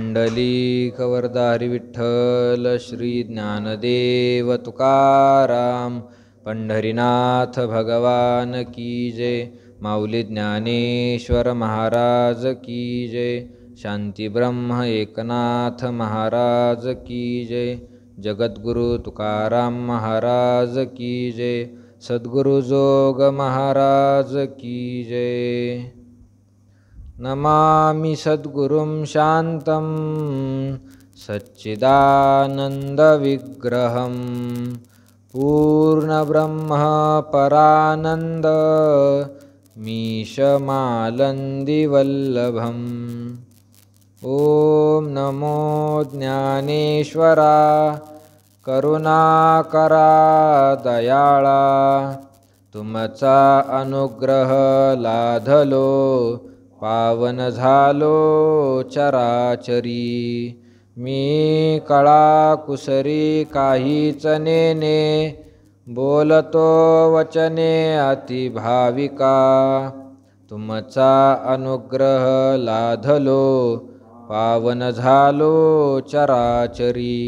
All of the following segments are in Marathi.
पुंडलिक वरदारी विठ्ठल श्री ज्ञानदेव तुकाराम पंढरीनाथ भगवान की जय। माऊली ज्ञानेश्वर महाराज की जय। शांती ब्रह्म एकनाथ महाराज की जय। जगद्गुरु तुकाराम महाराज की जय। सद्गुरु जोग महाराज की जय। नमामि सद्गुरुं शांतं सच्चिदानन्दविग्रहं पूर्णब्रह्म परानन्द मीशमालन्दिवल्लभम्। ॐ नमो ज्ञानेश्वरा करुणाकरा दयाळा, तुमचा अनुग्रह लाधलो पावन झालो चराचरी। मी कळा कुसरी काहीच नेने, बोलतो वचने अति भाविका। तुमचा अनुग्रह लाधलो पावन झालो चराचरी।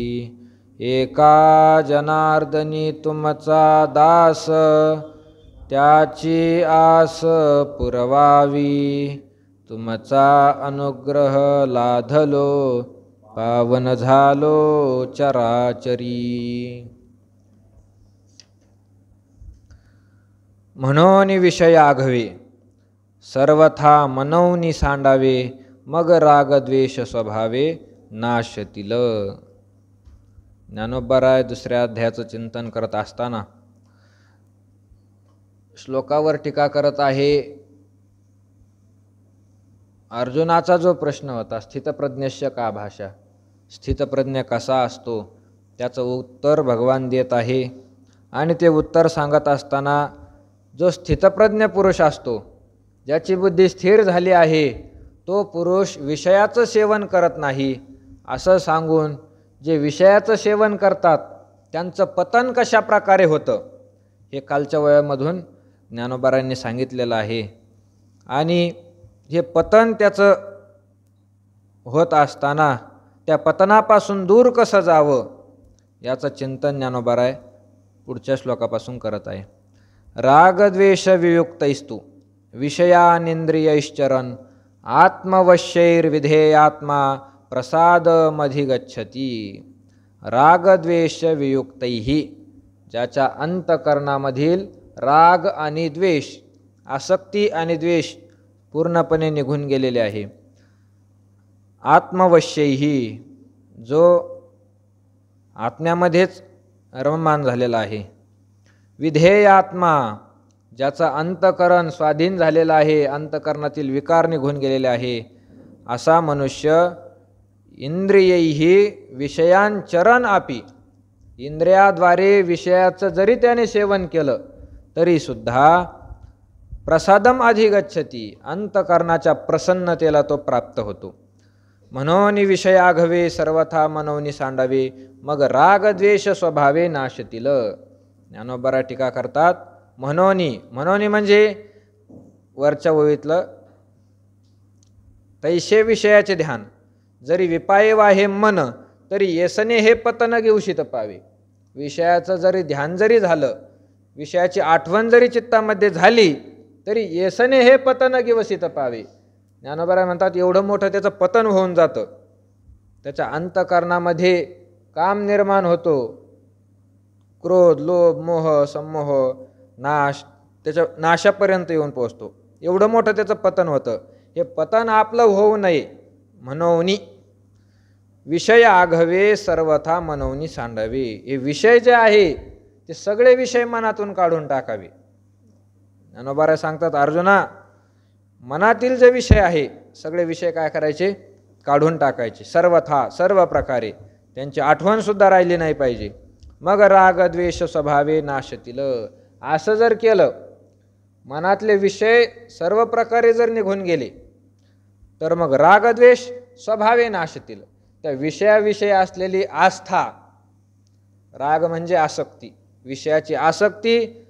एका जनार्दनी तुमचा दास, त्याची आस पुरवावी। तुमचा अनुग्रह लाधलो पावन झालो चराचरी। म्हणून विषय आघवे सर्वथा मनवनी सांडावे, मग रागद्वेष स्वभावे नाशतील। ज्ञानोबराय दुसऱ्या अध्यायाचं चिंतन करत असताना श्लोकावर टीका करत आहे। अर्जुनाचा जो प्रश्न होता, स्थितप्रज्ञस्य का भाषा, स्थितप्रज्ञ कसा असतो, त्याचं उत्तर भगवान देत आहे। आणि ते उत्तर सांगत असताना जो स्थितप्रज्ञ पुरुष असतो, ज्याची बुद्धी स्थिर झाली आहे, तो पुरुष विषयाचं सेवन करत नाही असं सांगून, जे विषयाचं सेवन करतात त्यांचं पतन कशा प्रकारे होतं हे कालच्या वयामधून ज्ञानोबारांनी सांगितलेलं आहे। आणि हे पतन त्याचं होत असताना त्या पतनापासून दूर कसं जावं याचं चिंतन ज्ञानोबाराय पुढच्या श्लोकापासून करत आहे। रागद्वेष वियुक्तैस्तु विषयानिंद्रियैश्चरन् आत्मवश्यैर्विधेयात्मा प्रसादमधिगच्छति। रागद्वेष वियुक्तैः, ज्याच्या अंतकरणामधील राग आणि द्वेष, आसक्ती आणि द्वेष पूर्णपणे निघून गेलेले आहे। आत्मवश्यैः, जो आत्म्यामध्येच रममान झालेला आहे। विधेयात्मा, ज्याचा अंतकरण स्वाधीन झालेला आहे, अंतकरणातील विकार निघून गेलेले आहे, असा मनुष्य इंद्रियैः विषयांचरन् अपि, इंद्रियाद्वारे विषयाचं जरी त्याने सेवन केलं तरी सुद्धा प्रसादम अधिगच्छति, अंतकरणाच्या प्रसन्नतेला तो प्राप्त होतो। म्हणून विषय आघवे सर्वथा मनवनी सांडावे, मग रागद्वेष स्वभावे नाशतील। ज्ञानोबा टीका करतात, मनोनी म्हणजे वरच्या ओळीतलं तैसे विषयाचे ध्यान, जरी विपाये वाहे मन तरी येसने हे पतन घेऊशित पावे। विषयाचं जरी ध्यान जरी झालं, विषयाची आठवण जरी चित्तामध्ये झाली तरी येसने हे पतन घेवसित पावे। ज्ञानोबा म्हणतात एवढं मोठं त्याचं पतन होऊन जातं, त्याच्या अंतकरणामध्ये काम निर्माण होतो, क्रोध लोभ मोह संमोह नाश, त्याच्या नाशापर्यंत येऊन पोहोचतो। एवढं मोठं त्याचं पतन होतं। हे पतन आपलं होऊ नये मनोनी विषय आघवे सर्वथा मनोनी सांडावे। हे विषय जे आहे ते सगळे विषय मनातून काढून टाकावे। ज्ञानोबा सांगतात, अर्जुना, मनातील जे विषय आहे सगळे विषय काय करायचे, काढून टाकायचे सर्वथा, सर्व प्रकारे, त्यांची आठवण सुद्धा राहिली नाही पाहिजे। मग राग द्वेष स्वभावे नाशतील। असं जर केलं, मनातले विषय सर्व प्रकारे जर निघून गेले तर मग रागद्वेष स्वभावे नाशतील। त्या विषयाविषयी असलेली आस्था, राग म्हणजे आसक्ती, विषयाची आसक्ती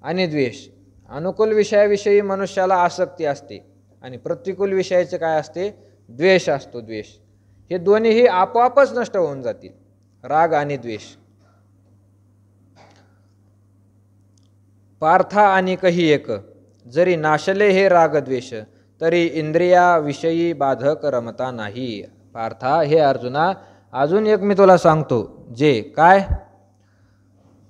आणि द्वेष। अनुकूल विषयाविषयी मनुष्याला आसक्ती असते आणि प्रतिकूल विषयाचे काय असते, द्वेष असतो, द्वेष. हे दोन्हीही आपोआपच नष्ट होऊन जातील, राग आणि द्वेष. पार्था आणि कही एक, जरी नाशले हे राग द्वेष, तरी इंद्रियाविषयी बाधक रमता नाही. पार्था, हे अर्जुना, अजून एक मी तुला सांगतो, जे काय,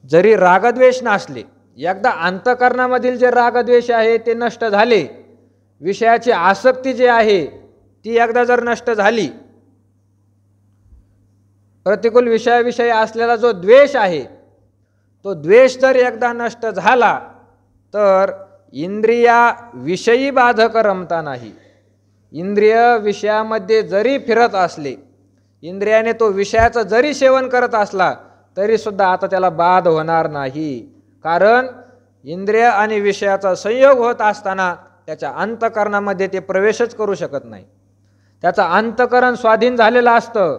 जरी रागद्वेष नासले, एकदा अंतःकरणामधील जे रागद्वेष आहे ते नष्ट झाले, विषयाची आसक्ती जी आहे ती एकदा जर नष्ट झाली, प्रतिकूल विषयाविषयी असलेला जो द्वेष आहे तो द्वेष जर एकदा नष्ट झाला, तर इंद्रियाविषयी बाधक रमता नाही. इंद्रिय विषयामध्ये जरी फिरत असले, इंद्रियाने तो विषयाचं जरी सेवन करत असला, तरी सुद्धा आता त्याला बाध होणार नाही. कारण इंद्रिय आणि विषयाचा संयोग होत असताना त्याच्या अंतःकरणामध्ये ते प्रवेशच करू शकत नाही. त्याचं अंतःकरण स्वाधीन झालेलं असतं.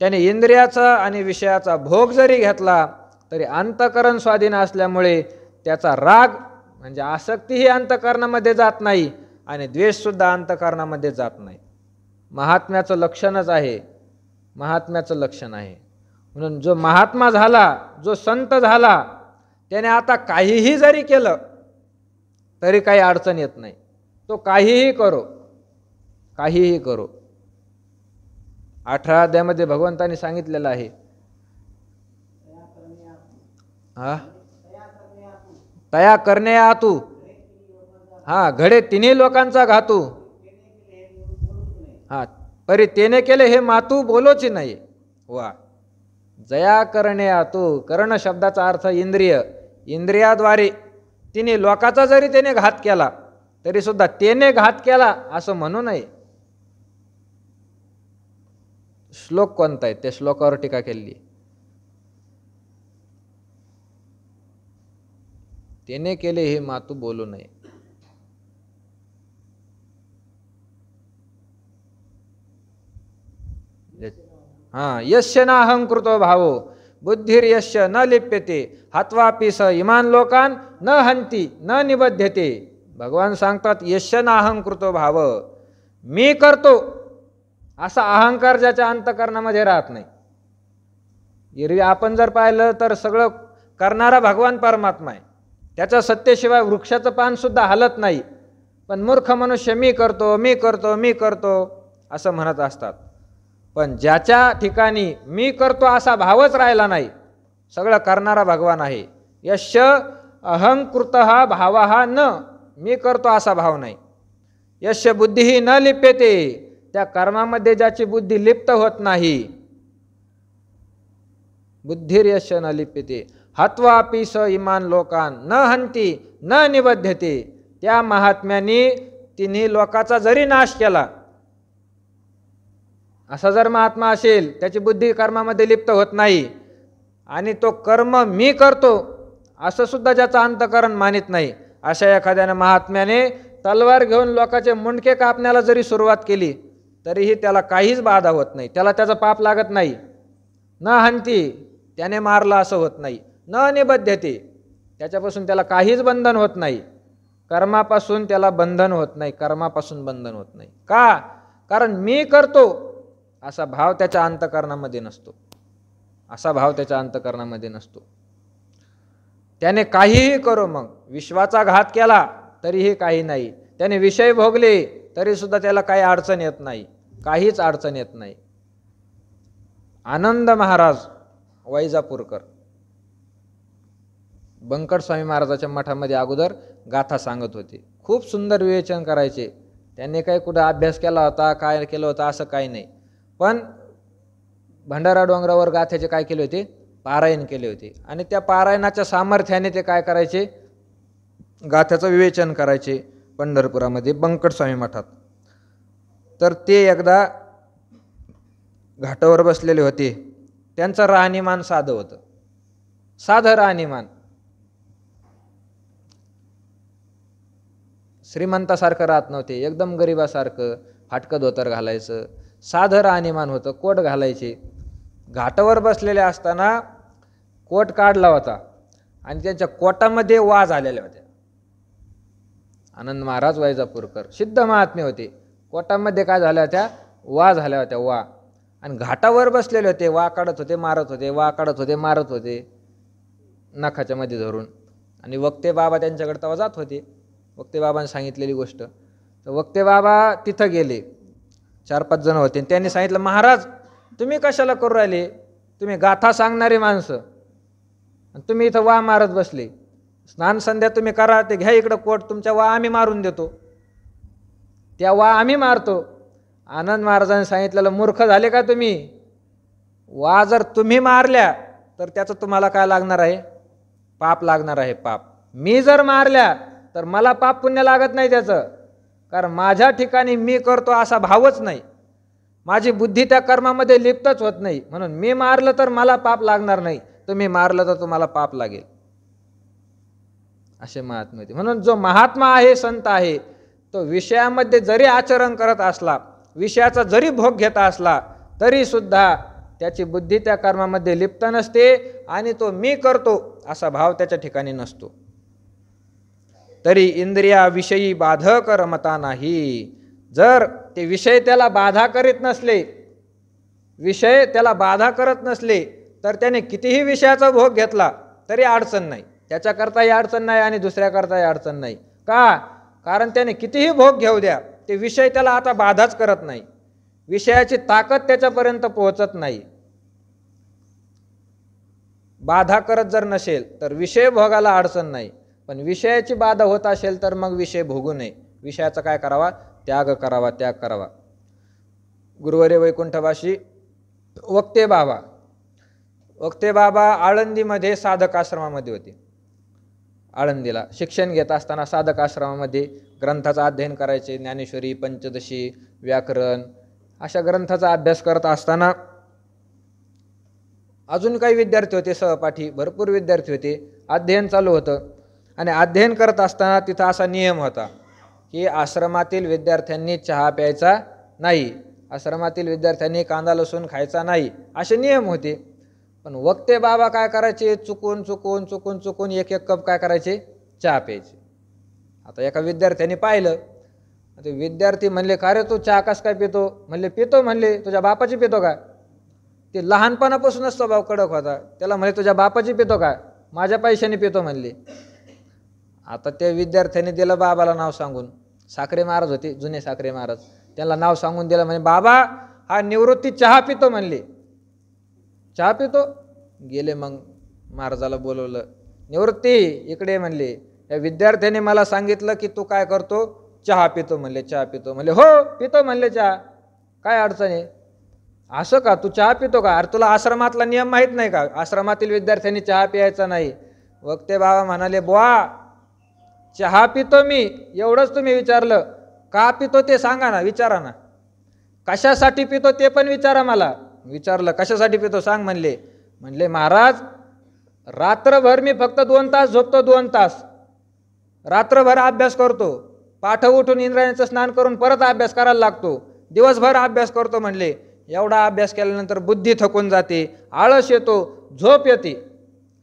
त्याने इंद्रियाचा आणि विषयाचा भोग जरी घेतला तरी अंतःकरण स्वाधीन असल्यामुळे त्याचा राग म्हणजे आसक्ती ही अंतःकरणामध्ये जात नाही आणि द्वेषसुद्धा अंतःकरणामध्ये जात नाही. महात्म्याचं लक्षणच आहे, महात्म्याचं लक्षण आहे. म्हणून जो महात्मा झाला, जो संत झाला, त्याने आता काहीही जरी केलं तरी काही अडचण येत नाही. तो काहीही करो, काहीही करो. 18 अध्यायामध्ये भगवंतांनी सांगितलेलं आहे, तया करणे आतू, घडे तिन्ही लोकांचा घातू, परी तेने केले हे मातू बोलोची नाही. वा, जया करणे आतू, कर्ण शब्दाचा अर्थ इंद्रिय, इंद्रियाद्वारे तिने लोकाचा जरी त्याने घात केला तरी सुद्धा त्याने घात केला असं म्हणू नये. श्लोक कोणता आहे, त्या श्लोकावर टीका केली. त्याने केले हे मातू बोलू नये. यस्य नाहंकृतो भावो बुद्धिर्यस्य न लिप्यते हत्वापि स इमान लोकान न हंती न निबध्यते. भगवान सांगतात, यस्य नाहंकृतो भाव, मी करतो असा अहंकार ज्याच्या अंतःकरणामध्ये राहत नाही. एरवी आपण जर पाहिलं तर सगळं करणारा भगवान परमात्मा आहे, त्याच्या सत्तेशिवाय वृक्षाचं पान सुद्धा हलत नाही. पण मूर्ख मनुष्य मी करतो मी करतो मी करतो असं म्हणत असतात. पण ज्याच्या ठिकाणी मी करतो असा भावच राहिला नाही, सगळं करणारा भगवान आहे. यस्य अहंकृतः भावः न, मी करतो असा भाव नाही. यस्य बुद्धी न लिप्यते, त्या कर्मामध्ये ज्याची बुद्धी लिप्त होत नाही. बुद्धिर्यस्य न लिप्यते हत्वापि स इमान लोकान न हंती न निबध्यते. त्या महात्म्याने तिन्ही लोकाचा जरी नाश केला, असा जर महात्मा असेल, त्याची बुद्धी कर्मामध्ये लिप्त होत नाही आणि तो कर्म मी करतो असं सुद्धा ज्याचं अंतःकरण मानित नाही, अशा एखाद्याने महात्म्याने तलवार घेऊन लोकांचे मुंडके कापण्याला जरी सुरुवात केली तरीही त्याला काहीच बाधा होत नाही, त्याला त्याचं पाप लागत नाही. न हंती, त्याने मारला असं होत नाही. न निबध्यते, त्याच्यापासून त्याला काहीच बंधन होत नाही. कर्मापासून त्याला बंधन होत नाही, कर्मापासून बंधन होत नाही. का? कारण मी करतो असा भाव त्याच्या अंतःकरणामध्ये नसतो, असा भाव त्याच्या अंतःकरणामध्ये नसतो. त्याने काहीही करो, मग विश्वाचा घात केला तरीही काही नाही, त्याने विषय भोगले तरी सुद्धा त्याला काही अडचण येत नाही, काहीच अडचण येत नाही. आनंद महाराज वैजापूरकर बंकट स्वामी महाराजाच्या मठामध्ये अगोदर गाथा सांगत होते. खूप सुंदर विवेचन करायचे. त्यांनी काही कुठं अभ्यास केला होता, काय केलं होतं असं काही नाही. पण भंडारा डोंगरावर गाथ्याचे काय केले होते, पारायण केले होते. आणि त्या पारायणाच्या सामर्थ्याने ते काय करायचे, गाथ्याचं विवेचन करायचे पंढरपुरामध्ये बंकट स्वामी मठात. तर ते एकदा घाटावर बसलेले होते. त्यांचं राहणीमान साधं होतं, साधं राहणीमान. श्रीमंतासारखं राहत नव्हते, एकदम गरिबासारखं फाटकं धोतर घालायचं, साधं राहणीमान होतं. कोट घालायचे. घाटावर बसलेले असताना कोट काढला होता आणि त्यांच्या कोटामध्ये वाज आलेल्या होत्या. आनंद महाराज वैजापूरकर सिद्ध महात्मे होते. कोटामध्ये काय झाल्या होत्या, वा झाल्या होत्या वा. आणि घाटावर बसलेले होते, वा काढत होते मारत होते, वा काढत होते मारत होते नखाच्या मध्ये धरून. आणि वक्ते बाबा त्यांच्याकडे तेव्हा जात होते, वक्ते बाबांनी सांगितलेली गोष्ट. तर वक्ते बाबा तिथं गेले, 4-5 जण होते. त्यांनी सांगितलं, महाराज तुम्ही कशाला करू राहिले, तुम्ही गाथा सांगणारे माणसं, तुम्ही इथं वा मारत बसले. स्नान संध्या तुम्ही करा, ते घ्या इकडं कोट, तुमच्या वा आम्ही मारून देतो. त्या वा आम्ही मारतो. आनंद महाराजांनी सांगितलेलं, मूर्ख झाले का तुम्ही, वा जर तुम्ही मारल्या तर त्याचं तुम्हाला काय लागणार आहे, पाप लागणार आहे, पाप. मी जर मारल्या तर मला पाप पुण्य लागत नाही त्याचं, कारण माझ्या ठिकाणी मी करतो असा भावच नाही, माझी बुद्धी त्या कर्मामध्ये लिप्तच होत नाही. म्हणून मी मारलं तर मला पाप लागणार नाही, तुम्ही मारलं तर तुम्हाला पाप लागेल, असे महात्मा होते. म्हणून जो महात्मा आहे, संत आहे, तो विषयामध्ये जरी आचरण करत असला, विषयाचा जरी भोग घेता असला, तरी सुद्धा त्याची बुद्धी त्या कर्मामध्ये लिप्त नसते आणि तो मी करतो असा भाव त्याच्या ठिकाणी नसतो. तरी इंद्रियाविषयी बाधक रमता नाही. जर ते विषय त्याला बाधा करीत नसले, विषय त्याला बाधा करत नसले, तर त्याने कितीही विषयाचा भोग घेतला तरी अडचण नाही, त्याच्याकरताही अडचण नाही आणि दुसऱ्याकरताही अडचण नाही. का? कारण त्याने कितीही भोग घेऊ द्या, ते विषय त्याला आता बाधाच करत नाही, विषयाची ताकद त्याच्यापर्यंत पोहोचत नाही. बाधा करत जर नसेल तर विषय भोगायला अडचण नाही, पण विषयाची बाधा होत असेल तर मग विषय भोगू नये, विषयाचा काय करावा, त्याग करावा, त्याग करावा. गुरुवर्य वैकुंठवासी वक्ते बाबा, वक्ते बाबा आळंदीमध्ये साधक आश्रमामध्ये होते. आळंदीला शिक्षण घेत असताना साधक आश्रमामध्ये ग्रंथाचं अध्ययन करायचे, ज्ञानेश्वरी, पंचदशी, व्याकरण अशा ग्रंथाचा अभ्यास करत असताना अजून काही विद्यार्थी होते, सहपाठी भरपूर विद्यार्थी होते. अध्ययन चालू होतं आणि अध्ययन करत असताना तिथं असा नियम होता की आश्रमातील विद्यार्थ्यांनी चहा प्यायचा नाही, आश्रमातील विद्यार्थ्यांनी कांदा लसूण खायचा नाही, असे नियम होते. पण वक्ते बाबा काय करायचे, चुकून चुकून चुकून चुकून एक एक कप काय करायचे, चहा प्यायचे. आता एका विद्यार्थ्याने पाहिलं, ते विद्यार्थी म्हणले, का रे तू चहा कस काय पितो? म्हणले, पितो. म्हणले, तुझ्या बापाची पितो का? ते लहानपणापासूनच स्वभाव कडक होता. त्याला म्हणले, तुझ्या बापाची पितो का? माझ्या पैशाने पितो म्हणले. आता त्या विद्यार्थ्याने दिलं बाबाला नाव सांगून, साखरे महाराज होते, जुने साखरे महाराज, त्यांना नाव सांगून दिलं. म्हणे, बाबा हा निवृत्ती चहा पितो म्हणले. चहा पितो? गेले, मग महाराजाला बोलवलं, निवृत्ती इकडे म्हणले, या विद्यार्थ्याने मला सांगितलं की तू काय करतो, चहा पितो म्हणले. चहा पितो म्हणले, हो पितो म्हणले चहा, काय अडचण आहे? असं का, तू चहा पितो का? अरे तुला आश्रमातला नियम माहीत नाही का, आश्रमातील विद्यार्थ्यांनी चहा प्यायचा नाही? वक्ते बाबा म्हणाले, बुवा चहा पितो मी, एवढंच तुम्ही विचारलं, का पितो ते सांगा ना, विचारा ना, कशासाठी पितो ते पण विचारा मला. विचारलं, कशासाठी पितो सांग म्हणले. म्हणले, महाराज रात्रभर मी फक्त 2 तास झोपतो, 2 तास रात्रभर अभ्यास करतो, पाठ उठून इंद्रायणीचं स्नान करून परत अभ्यास करायला लागतो, दिवसभर अभ्यास करतो म्हणले. एवढा अभ्यास केल्यानंतर बुद्धी थकून जाते, आळस येतो, झोप येते,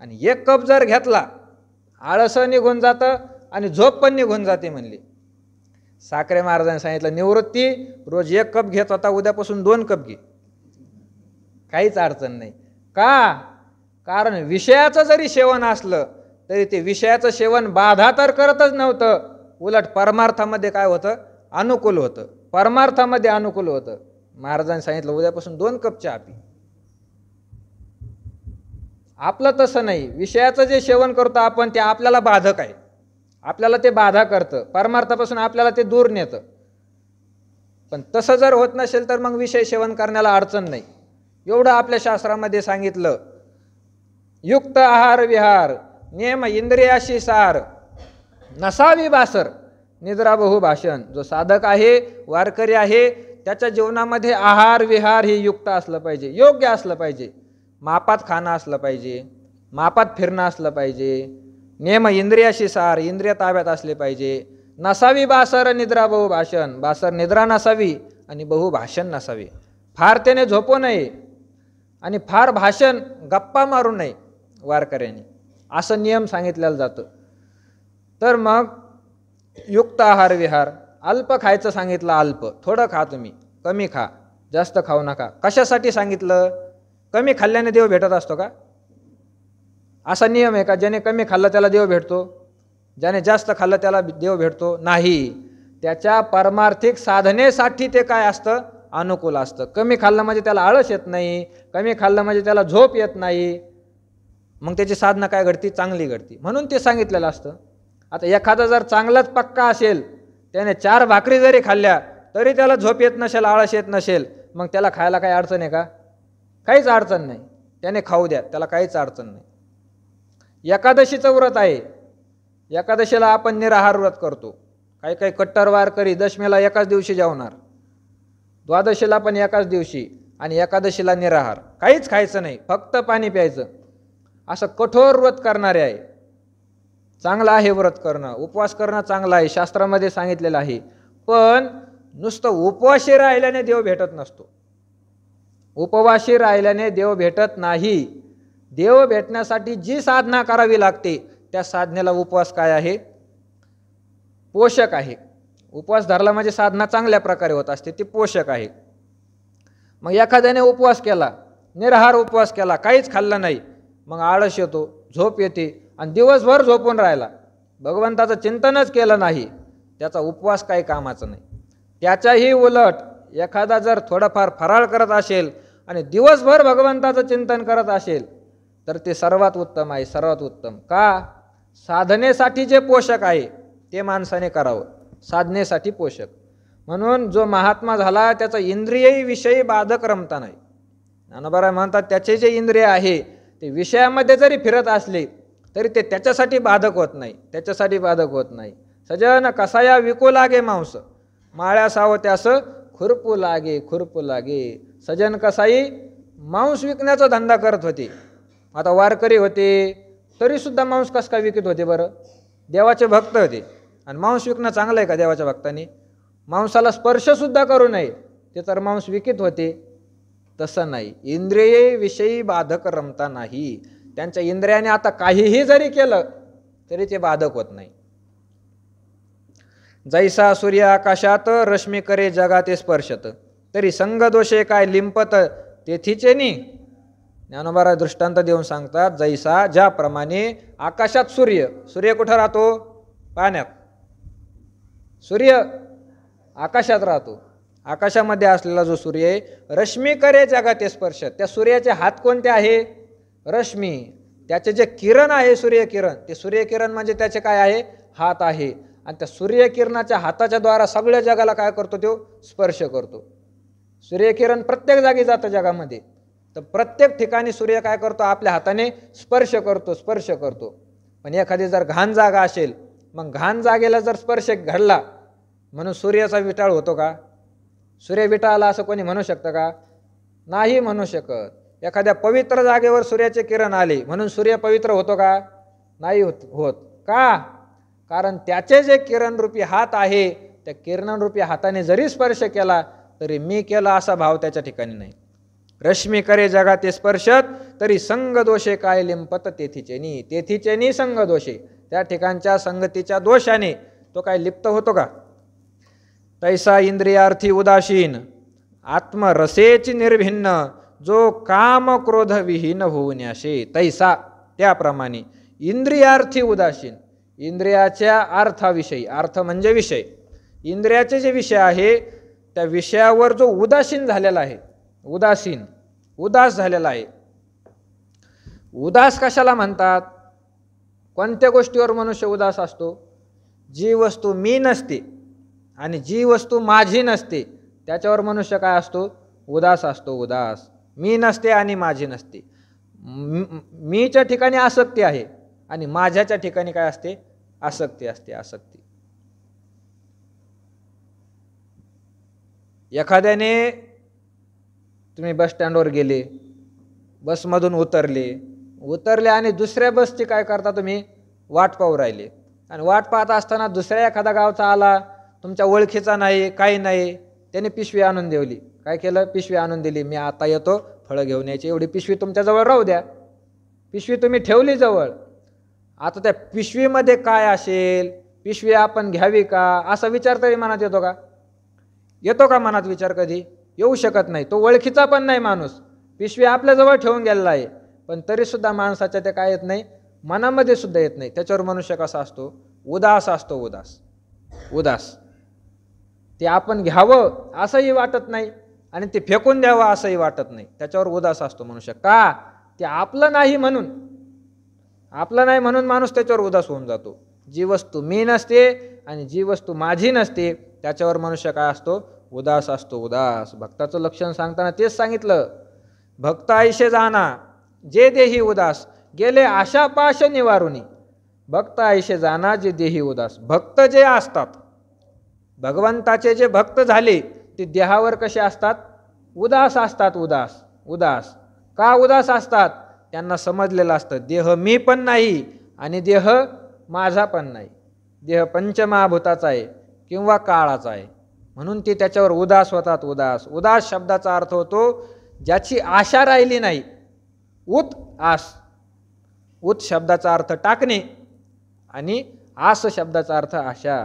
आणि 1 कप जर घेतला आळस निघून जातं आणि झोप पण निघून जाते म्हणले. साखरे महाराजांनी सांगितलं, निवृत्ती रोज 1 कप घेत होता, उद्यापासून 2 कप घे, काहीच अडचण नाही. का? कारण विषयाचं जरी सेवन असलं तरी ते विषयाचं सेवन बाधा तर करतच नव्हतं, उलट परमार्थामध्ये काय होतं, अनुकूल होतं, परमार्थामध्ये अनुकूल होतं. महाराजांनी सांगितलं, उद्यापासून 2 कप चहा पी. आपलं तसं नाही, विषयाचं जे सेवन करतो आपण ते आपल्याला बाधक आहे, आपल्याला ते बाधा करतं, परमार्थापासून आपल्याला ते दूर नेतं. पण तसं जर होत नसेल तर मग विषय सेवन करण्याला अडचण नाही. एवढं आपल्या शास्त्रामध्ये सांगितलं. युक्त आहार विहार, नेम इंद्रियाशी सार, नसावी बासर, निद्रा बहु भाषण. जो साधक आहे, वारकरी आहे, त्याच्या जीवनामध्ये आहार विहार हे युक्त असलं पाहिजे, योग्य असलं पाहिजे, मापात खाणं असलं पाहिजे, मापात फिरणं असलं पाहिजे. नेम इंद्रियाशी सार, इंद्रिय ताब्यात असले पाहिजे. नसावी बासर, निद्रा बहु भाषण, बासर निद्रा नसावी आणि बहु भाषण नसावे. फार त्याने झोपू नये आणि फार भाषण गप्पा मारू नये वारकऱ्यांनी, असं नियम सांगितलेलं जातं. तर मग युक्त आहार विहार, अल्प खायचं सांगितलं, अल्प, थोडं खा तुम्ही, कमी खा, जास्त खाऊ नका. कशासाठी सांगितलं? कमी खाल्ल्याने देव भेटत असतो का? असा नियम आहे का ज्याने कमी खाल्लं त्याला देव भेटतो, ज्याने जास्त खाल्लं त्याला देव भेटतो? नाही. त्याच्या परमार्थिक साधनेसाठी ते काय असतं? अनुकूल असतं. कमी खाल्लं म्हणजे त्याला आळस येत नाही, कमी खाल्लं म्हणजे त्याला झोप येत नाही, मग त्याची साधना काय घडती? चांगली घडती. म्हणून ते सांगितलेलं असतं. आता एखादा जर चांगलाच पक्का असेल, त्याने 4 भाकरी जरी खाल्ल्या तरी त्याला झोप येत नसेल, आळस येत नसेल, मग त्याला खायला काही अडचण आहे का? काहीच अडचण नाही, त्याने खाऊ द्या, त्याला काहीच अडचण नाही. एकादशीचं व्रत आहे, एकादशीला आपण निराहार व्रत करतो. काही काही कट्टर वारकरी दशमीला एकाच दिवशी जेवणार, द्वादशीला पण एकाच दिवशी, आणि एकादशीला निराहार, काहीच खायचं नाही, फक्त पाणी प्यायचं, असं कठोर व्रत करणारे आहे. चांगलं आहे व्रत करणं, उपवास करणं चांगलं आहे, शास्त्रामध्ये सांगितलेलं आहे. पण नुसतं उपवाशी राहिल्याने देव भेटत नसतो. उपवाशी राहिल्याने देव भेटत नाही. देव भेटण्यासाठी जी साधना करावी लागते त्या साधनेला उपवास काय आहे? पोषक आहे. उपवास धरला म्हणजे साधना चांगल्या प्रकारे होत असते, ती पोषक आहे. मग एखाद्याने उपवास केला, निराहार उपवास केला, काहीच खाल्लं नाही, मग आळस येतो, झोप येते, आणि दिवसभर झोपून राहिला, भगवंताचं चिंतनच केलं नाही, त्याचा उपवास काही कामाचा नाही. त्याच्याही उलट एखादा जर थोडाफार फराळ करत असेल आणि दिवसभर भगवंताचं चिंतन करत असेल तर ते सर्वात उत्तम आहे, सर्वात उत्तम. का? साधनेसाठी जे पोषक आहे ते माणसाने करावं, साधनेसाठी पोषक. म्हणून जो महात्मा झाला त्याचा इंद्रियही विषयी बाधक रमता नाही. ज्ञानोबा म्हणतात त्याचे जे इंद्रिय आहे ते विषयामध्ये जरी फिरत असले तरी ते त्याच्यासाठी बाधक होत नाही, त्याच्यासाठी बाधक होत नाही. सजन कसाया विकू लागे मांस, माळ्या साव त्यास खुरपू लागे, खुरपू लागे. सजन कसाई मांस विकण्याचा धंदा करत होते. आता वारकरी होते तरीसुद्धा मांस कसं काय विकत होते बरं? देवाचे भक्त होते, आणि मांस विकणं चांगलं आहे का देवाच्या भक्तांनी? मांसाला स्पर्शसुद्धा करू नये ते तर मांस विकत होते. तसं नाही, इंद्रिये विषयी बाधक रमता नाही. त्यांच्या इंद्रियाने आता काहीही जरी केलं तरी ते बाधक होत नाही. जैसा सूर्य आकाशात रश्मी करे जगाते स्पर्शत, तरी संग दोषे काय लिंपत तेथीचे नि. ज्ञानोबा दृष्टांत देऊन सांगतात, जैसा ज्याप्रमाणे आकाशात सूर्य, सूर्य कुठं राहतो? पाण्यात. सूर्य आकाशात राहतो. आकाशामध्ये असलेला जो सूर्य आहे, रश्मी करे जगाते स्पर्श, त्या सूर्याचे हात कोणते आहे? रश्मी. त्याचे जे किरण आहे सूर्यकिरण, ते सूर्यकिरण म्हणजे त्याचे काय आहे? हात आहे. आणि त्या सूर्यकिरणाच्या हाताच्या द्वारा सगळ्या जगाला काय करतो? तो स्पर्श करतो. सूर्यकिरण प्रत्येक जागी जातं जगामध्ये, तर प्रत्येक ठिकाणी सूर्य काय करतो? आपल्या हाताने स्पर्श करतो, स्पर्श करतो. पण एखादी जर घाण जागा असेल, मग घाण जागेला जर स्पर्श घडला म्हणून सूर्याचा विटाळ होतो का? सूर्य विटाळला असं कोणी म्हणू शकतं का? नाही म्हणू शकत. एखाद्या पवित्र जागेवर सूर्याचे किरण आले म्हणून सूर्य पवित्र होतो का? नाही होत. का? कारण त्याचे जे किरणरूपी हात आहे, त्या किरणरूपी हाताने जरी स्पर्श केला तरी मी केला असा भाव त्याच्या ठिकाणी नाही. रश्मी करे जगाते स्पर्शत, तरी संग दोषे काय लिंपत तेथीचेनी. तेथीचेनी संग दोषे, त्या ठिकाणच्या संगतीच्या दोषाने तो काय लिप्त होतो का? तैसा इंद्रियार्थी उदासीन, आत्मरसेची निर्भिन्न, जो काम क्रोध विहीन होऊन्याशे. तैसा त्याप्रमाणे इंद्रियार्थी उदासीन, इंद्रियाच्या अर्थाविषयी, अर्थ म्हणजे विषय, इंद्रियाचे जे विषय आहे त्या विषयावर जो उदासीन झालेला आहे, उदासीन, उदास झालेला आहे. उदास कशाला म्हणतात? कोणत्या गोष्टीवर मनुष्य उदास असतो? जी वस्तू मी नसते आणि जी वस्तू माझी नसते त्याच्यावर मनुष्य काय असतो? उदास असतो. उदास. मी नसते आणि माझी नसते. मीच्या ठिकाणी आसक्ती आहे आणि माझ्याच्या ठिकाणी काय असते? आसक्ती असते. आसक्ती. एखाद्याने तुम्ही बस स्टँडवर गेले, बसमधून उतरले आणि दुसऱ्या बसची काय करता तुम्ही? वाट पाहू राहिले. आणि वाट पाहत असताना दुसऱ्या एखादा गावचा आला, तुमच्या ओळखीचा नाही, काही नाही, त्याने पिशवी आणून दिली. काय केलं? पिशवी आणून दिली. मी आता येतो, फळं घेऊन यायची, एवढी पिशवी तुमच्याजवळ राहू द्या. पिशवी तुम्ही ठेवली जवळ. आता त्या पिशवीमध्ये काय असेल पिशवी आपण घ्यावी का असा विचार तरी मनात येतो का? येतो का मनात विचार? कधी येऊ शकत नाही. तो ओळखीचा पण नाही माणूस, पिशवी आपल्याजवळ ठेवून गेलेला आहे, पण तरीसुद्धा माणसाच्या ते काय येत नाही, मनामध्ये सुद्धा येत नाही. त्याच्यावर मनुष्य कसा असतो? उदास असतो. उदास. ते आपण घ्यावं असंही वाटत नाही आणि ते फेकून द्यावं असंही वाटत नाही. त्याच्यावर उदास असतो मनुष्य. का? ते आपलं नाही म्हणून. आपलं नाही म्हणून माणूस त्याच्यावर उदास होऊन जातो. जी वस्तू मी नसते आणि जी वस्तू माझी नसते त्याच्यावर मनुष्य काय असतो? उदास असतो. उदास. भक्ताचं लक्षण सांगताना तेच सांगितलं. भक्त ऐशे जाना जे देही उदास, गेले आशा पाश निवारुनी. भक्त ऐशे जाना जे देही उदास. भक्त जे असतात, भगवंताचे जे भक्त झाले, ते देहावर कसे असतात? उदास असतात. उदास. का उदास असतात? त्यांना समजलेलं असतं देह मी पण नाही आणि देह माझा पण नाही. देह पंचमहाभूताचा आहे किंवा काळाचा आहे, म्हणून ते त्याच्यावर उदास होतात. उदास शब्दाचा अर्थ होतो ज्याची आशा राहिली नाही. उत शब्दाचा अर्थ टाकणे आणि आस शब्दाचा अर्थ आशा.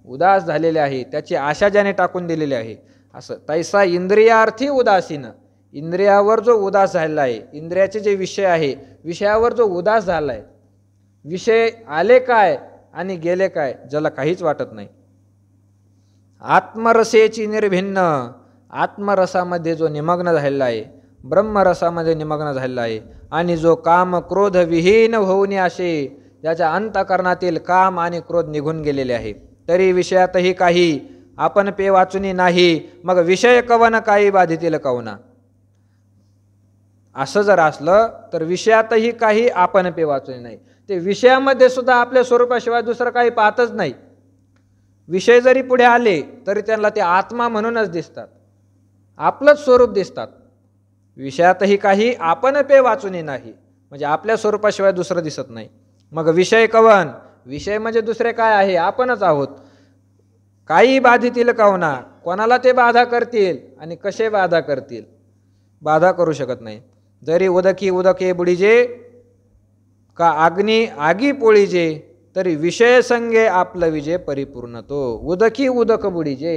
उदास झालेले आहे, त्याची आशा ज्याने टाकून दिलेली आहे. असं तैसा इंद्रियार्थी उदासीन. इंद्रियावर जो उदास झालेला आहे, इंद्रियाचे जे विषय आहे, विषयावर जो उदास झाला आहे, विषय आले काय आणि गेले काय ज्याला काहीच वाटत नाही. आत्मरसेची निर्भिन्न. आत्मरसामध्ये जो निमग्न झालेला आहे, ब्रह्मरसामध्ये निमग्न झालेला आहे आणि जो काम क्रोध विहीन होऊन असे ज्याच्या अंतःकरणातील काम आणि क्रोध निघून गेलेले आहे, तरी विषयातही काही आपण पे वाचुनी नाही, मग विषय कवन काही बाधितील कवना. असं जर असलं तर विषयातही काही आपण पे वाचुनी नाही. ते विषयामध्ये सुद्धा आपल्या स्वरूपाशिवाय दुसरं काही पाहतच नाही. विषय जरी पुढे आले तरी त्यांना ते आत्मा म्हणूनच दिसतात, आपलंच स्वरूप दिसतात. विषयातही काही आपण पे वाचुनी नाही, म्हणजे आपल्या स्वरूपाशिवाय दुसरं दिसत नाही. मग विषय कवन. विषय म्हणजे दुसरे काय आहे? आपणच आहोत. काही बाधितील कवना. कोणाला ते बाधा करतील आणि कसे बाधा करतील? बाधा करू शकत नाही. जरी उदके बुडीजे का अग्नी आगी पोळीजे, तरी विषय संगे आपलं विजय परिपूर्ण तो. उदक बुडीजे.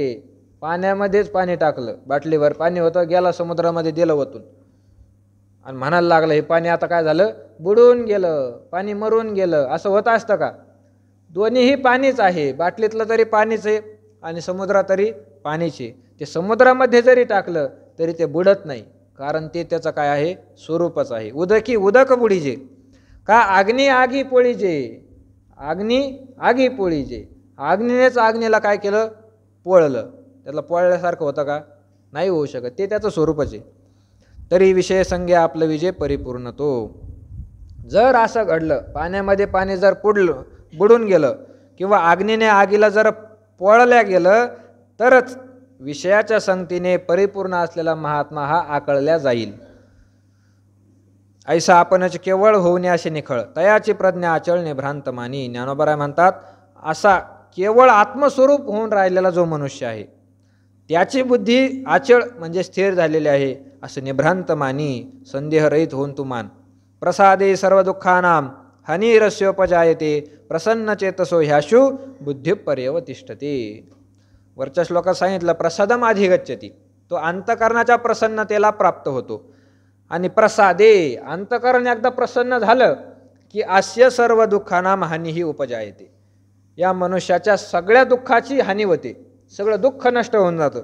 पाण्यामध्येच पाणी टाकलं, बाटलीवर पाणी होतं, गेला समुद्रामध्ये, दिलं वतून आणि म्हणायला लागलं हे पाणी आता काय झालं? बुडून गेलं, पाणी मरून गेलं. असं होत असतं का? दोन्हीही पाणीच आहे. बाटलीतलं तरी पाणीच आहे आणि समुद्रात तरी पाणीच आहे. ते समुद्रामध्ये जरी टाकलं तरी ते बुडत नाही, कारण ते त्याचं काय आहे? स्वरूपच आहे. उदक बुडीजे का अग्नी आगी पोळीजे. अग्नी आगी पोळीजे. अग्नीनेच अग्नीला काय केलं? पोळलं. त्याला पोळल्यासारखं होतं का? नाही होऊ शकत. ते त्याचं स्वरूपच आहे. तरी विषय संगे आपलं विजय परिपूर्ण तो. जर असं घडलं, पाण्यामध्ये पाणी जर बुडून गेलं किंवा अग्नीने आगीला जर पोळल्या गेलं, तरच विषयाच्या संगतीने परिपूर्ण असलेला महात्मा हा आकळल्या जाईल. ऐसा आपणच केवळ होऊन असे निखळ, तयाची प्रज्ञा आचळणे भ्रांत मानी. ज्ञानोबराय म्हणतात, असा केवळ आत्मस्वरूप होऊन राहिलेला जो मनुष्य आहे, त्याची बुद्धी आचळ म्हणजे स्थिर झालेली आहे, असं निभ्रांत मानी. संदेहरहित होऊन तू मान. प्रसादे सर्व दुःखानाम हानिरस्योपजायते, प्रसन्न चेतसो ह्याशु बुद्धिपर्यव तिष्ठते. वरच्या श्लोकात सांगितलं प्रसादम अधिगच्छति. तो अंतकरणाच्या प्रसन्नतेला प्राप्त होतो. आणि प्रसादे, अंतकरण एकदा प्रसन्न झालं की अस्य सर्व दुःखानाम हानीही उपजायते. या मनुष्याच्या सगळ्या दुःखाची हानी होते, सगळं दुःख नष्ट होऊन जातं.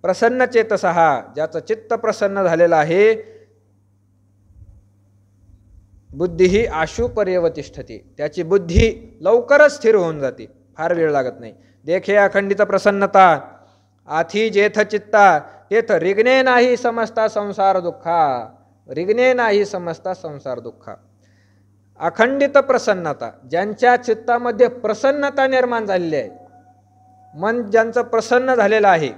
प्रसन्न चेतसहा, ज्याचं चित्त प्रसन्न झालेलं आहे, बुद्धी ही आशुपर्यव तिष्ठते. त्याची बुद्धी लवकरच स्थिर होऊन जाते, फार वेळ लागत नाही. देखे अखंडित प्रसन्नता आथी जेथ चित्ता, तेथ रिगणे नाही समजता संसार दुःखा. रिगणे नाही समजता संसार दुःखा. अखंडित प्रसन्नता, ज्यांच्या चित्तामध्ये प्रसन्नता निर्माण झालेली आहे, मन ज्यांचं प्रसन्न झालेलं आहे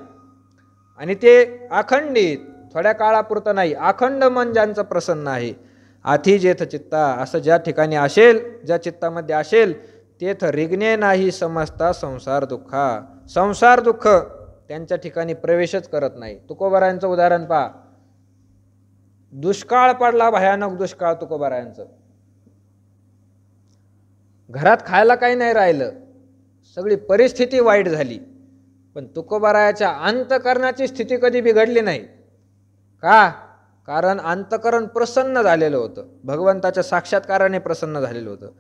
आणि ते अखंडित, थोड्या काळापुरतं नाही, अखंड मन ज्यांचं प्रसन्न आहे, आथी जेथ चित्ता, असं ज्या ठिकाणी असेल, ज्या चित्तामध्ये असेल, तेथ रिगणे नाही समजता संसार दुःखा. संसार दुःख त्यांच्या ठिकाणी प्रवेशच करत नाही. तुकोबारायांचं उदाहरण पहा. दुष्काळ पडला, भयानक दुष्काळ तुकोबारायांचं. घरात खायला काही नाही राहिलं, सगळी परिस्थिती वाईट झाली, पण तुकोबारायाच्या अंतकरणाची स्थिती कधी बिघडली नाही. का? कारण अंतकरण प्रसन्न झालेलं होतं, भगवंताच्या साक्षात्काराने प्रसन्न झालेलं होतं.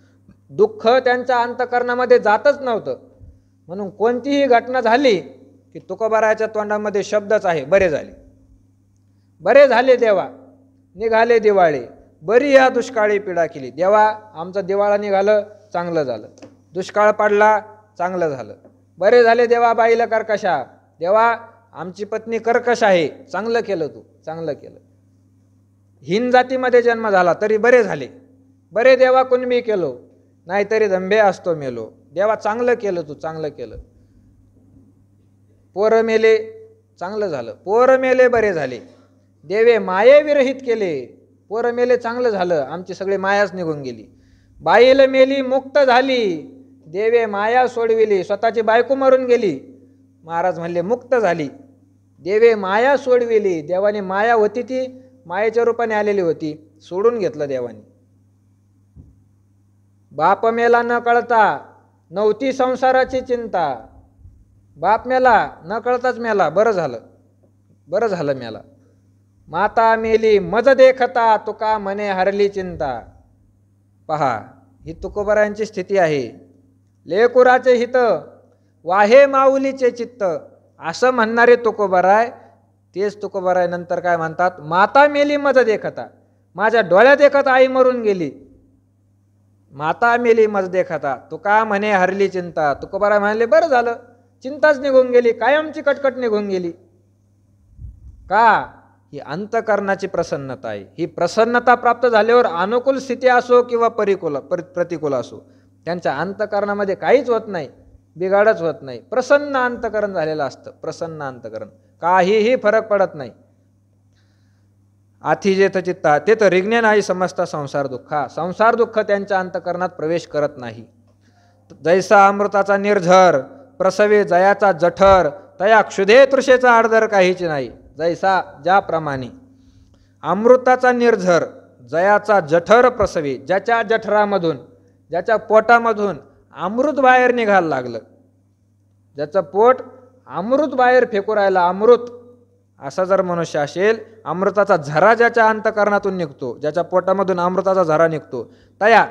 दुःख त्यांच्या अंतकरणामध्ये जातच नव्हतं. म्हणून कोणतीही घटना झाली की तुकोबारायाच्या तोंडामध्ये शब्दच आहे, बरे झाले, बरे झाले देवा, निघाले दिवाळे, बरी या दुष्काळी पीडा केली. देवा आमचं दिवाळा निघालं, चांगलं झालं. दुष्काळ पडला, चांगलं झालं. बरे झाले देवा बाईला कर्कशा, देवा आमची पत्नी कर्कश आहे, चांगलं केलं, तू चांगलं केलं. हीन जातीमध्ये जन्म झाला तरी बरे झाले. बरे देवा कुणबी केलो, नाहीतरी दंभे असतो मेलो. देवा चांगलं केलं, तू चांगलं केलं. पोरं मेले, चांगलं झालं. पोरं मेले, बरे झाले. देवे माये विरहित केले, पोरं मेले, चांगलं झालं, आमची सगळी मायाच निघून गेली. बाईला मेली, मुक्त झाली, देवे माया सोडविली, स्वतःची बायको मरून गेली, महाराज म्हणले मुक्त झाली. देवे माया सोडविली, देवाने माया होती ती मायेच्या रूपाने आलेली होती, सोडून घेतलं देवाने. बाप मेला न कळता, नव्हती संसाराची चिंता. बाप मेला, न कळताच मेला, बरं झालं, बरं झालं मेला. माता मेली मज देखता, तुका मने हरली चिंता. पहा, ही तुकोबारायांची स्थिती आहे. लेकुराचे हित वाहे माऊलीचे चित्त, असं म्हणणारे तुकोबाराय. तेच तुकोबाराय नंतर काय म्हणतात, माता मेली मज देखता, माझ्या डोळ्यात देखत आई मरून गेली. माता मेली मज देखता, तुका म्हणे हरली चिंता. तुकोबाराय म्हणले बरं झालं, चिंताच निघून गेली, कायमची कटकट निघून गेली. का? ही अंतकरणाची प्रसन्नता आहे. ही प्रसन्नता प्राप्त झाल्यावर अनुकूल स्थिती असो किंवा प्रतिकूल असो, त्यांच्या अंतकरणामध्ये काहीच होत नाही, बिघाडच होत नाही. प्रसन्न अंतकरण झालेलं असतं, प्रसन्न अंतकरण, काहीही फरक पडत नाही. आथी जेथ चित्ता ते तर रिग्ने नाही समजता संसार दुःखा, संसार दुःख त्यांच्या अंतकरणात प्रवेश करत नाही. जैसा अमृताचा निर्झर प्रसवे जयाचा जठर, तया क्षुधे तृषेचा आडदर काहीच नाही. जैसा ज्याप्रमाणे अमृताचा निर्झर जयाचा जठर प्रसवे, ज्याच्या जठरामधून ज्याच्या पोटामधून अमृत बाहेर निघायला लागलं, ज्याचं पोट अमृत बाहेर फेकू राहिला, अमृत, असा जर मनुष्य असेल, अमृताचा झरा ज्याच्या अंतकरणातून निघतो, ज्याच्या पोटामधून अमृताचा झरा निघतो, तया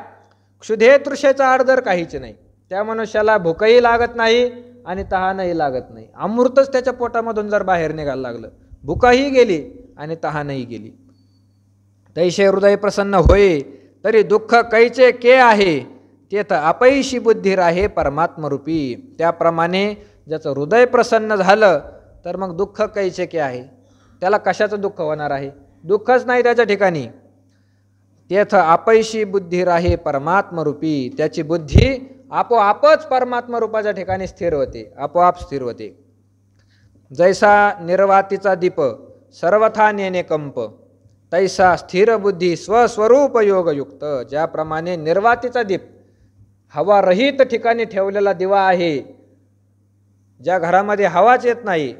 क्षुधे तृषेचा आडदर काहीच नाही. त्या मनुष्याला भूकही लागत नाही आणि तहानही लागत नाही. अमृतच त्याच्या पोटामधून जर बाहेर निघायला लागलं, भूकही गेली आणि तहानही गेली. तैसे हृदय प्रसन्न होय, तरी दुःख कैचे के आहे, तेथ अपैशी बुद्धी राहे परमात्मरूपी. त्याप्रमाणे ज्याचं हृदय प्रसन्न झालं तर मग दुःख कैचे के आहे, त्याला कशाचं दुःख होणार आहे? दुःखच नाही त्याच्या ठिकाणी. तेथ अपैशी बुद्धी राहे परमात्मरूपी, त्याची बुद्धी आपोआपच परमात्मा रूपाच्या ठिकाणी स्थिर होते, आपोआप स्थिर होते. जैसा निर्वातीचा दीप सर्वथा नेणे कंप, तैसा स्थिर बुद्धी स्वस्वरूप योगयुक्त. ज्याप्रमाणे निर्वातीचा दीप हवा रहित ठिकाणी ठेवलेला दिवा आहे, ज्या घरामध्ये हवाच येत नाही,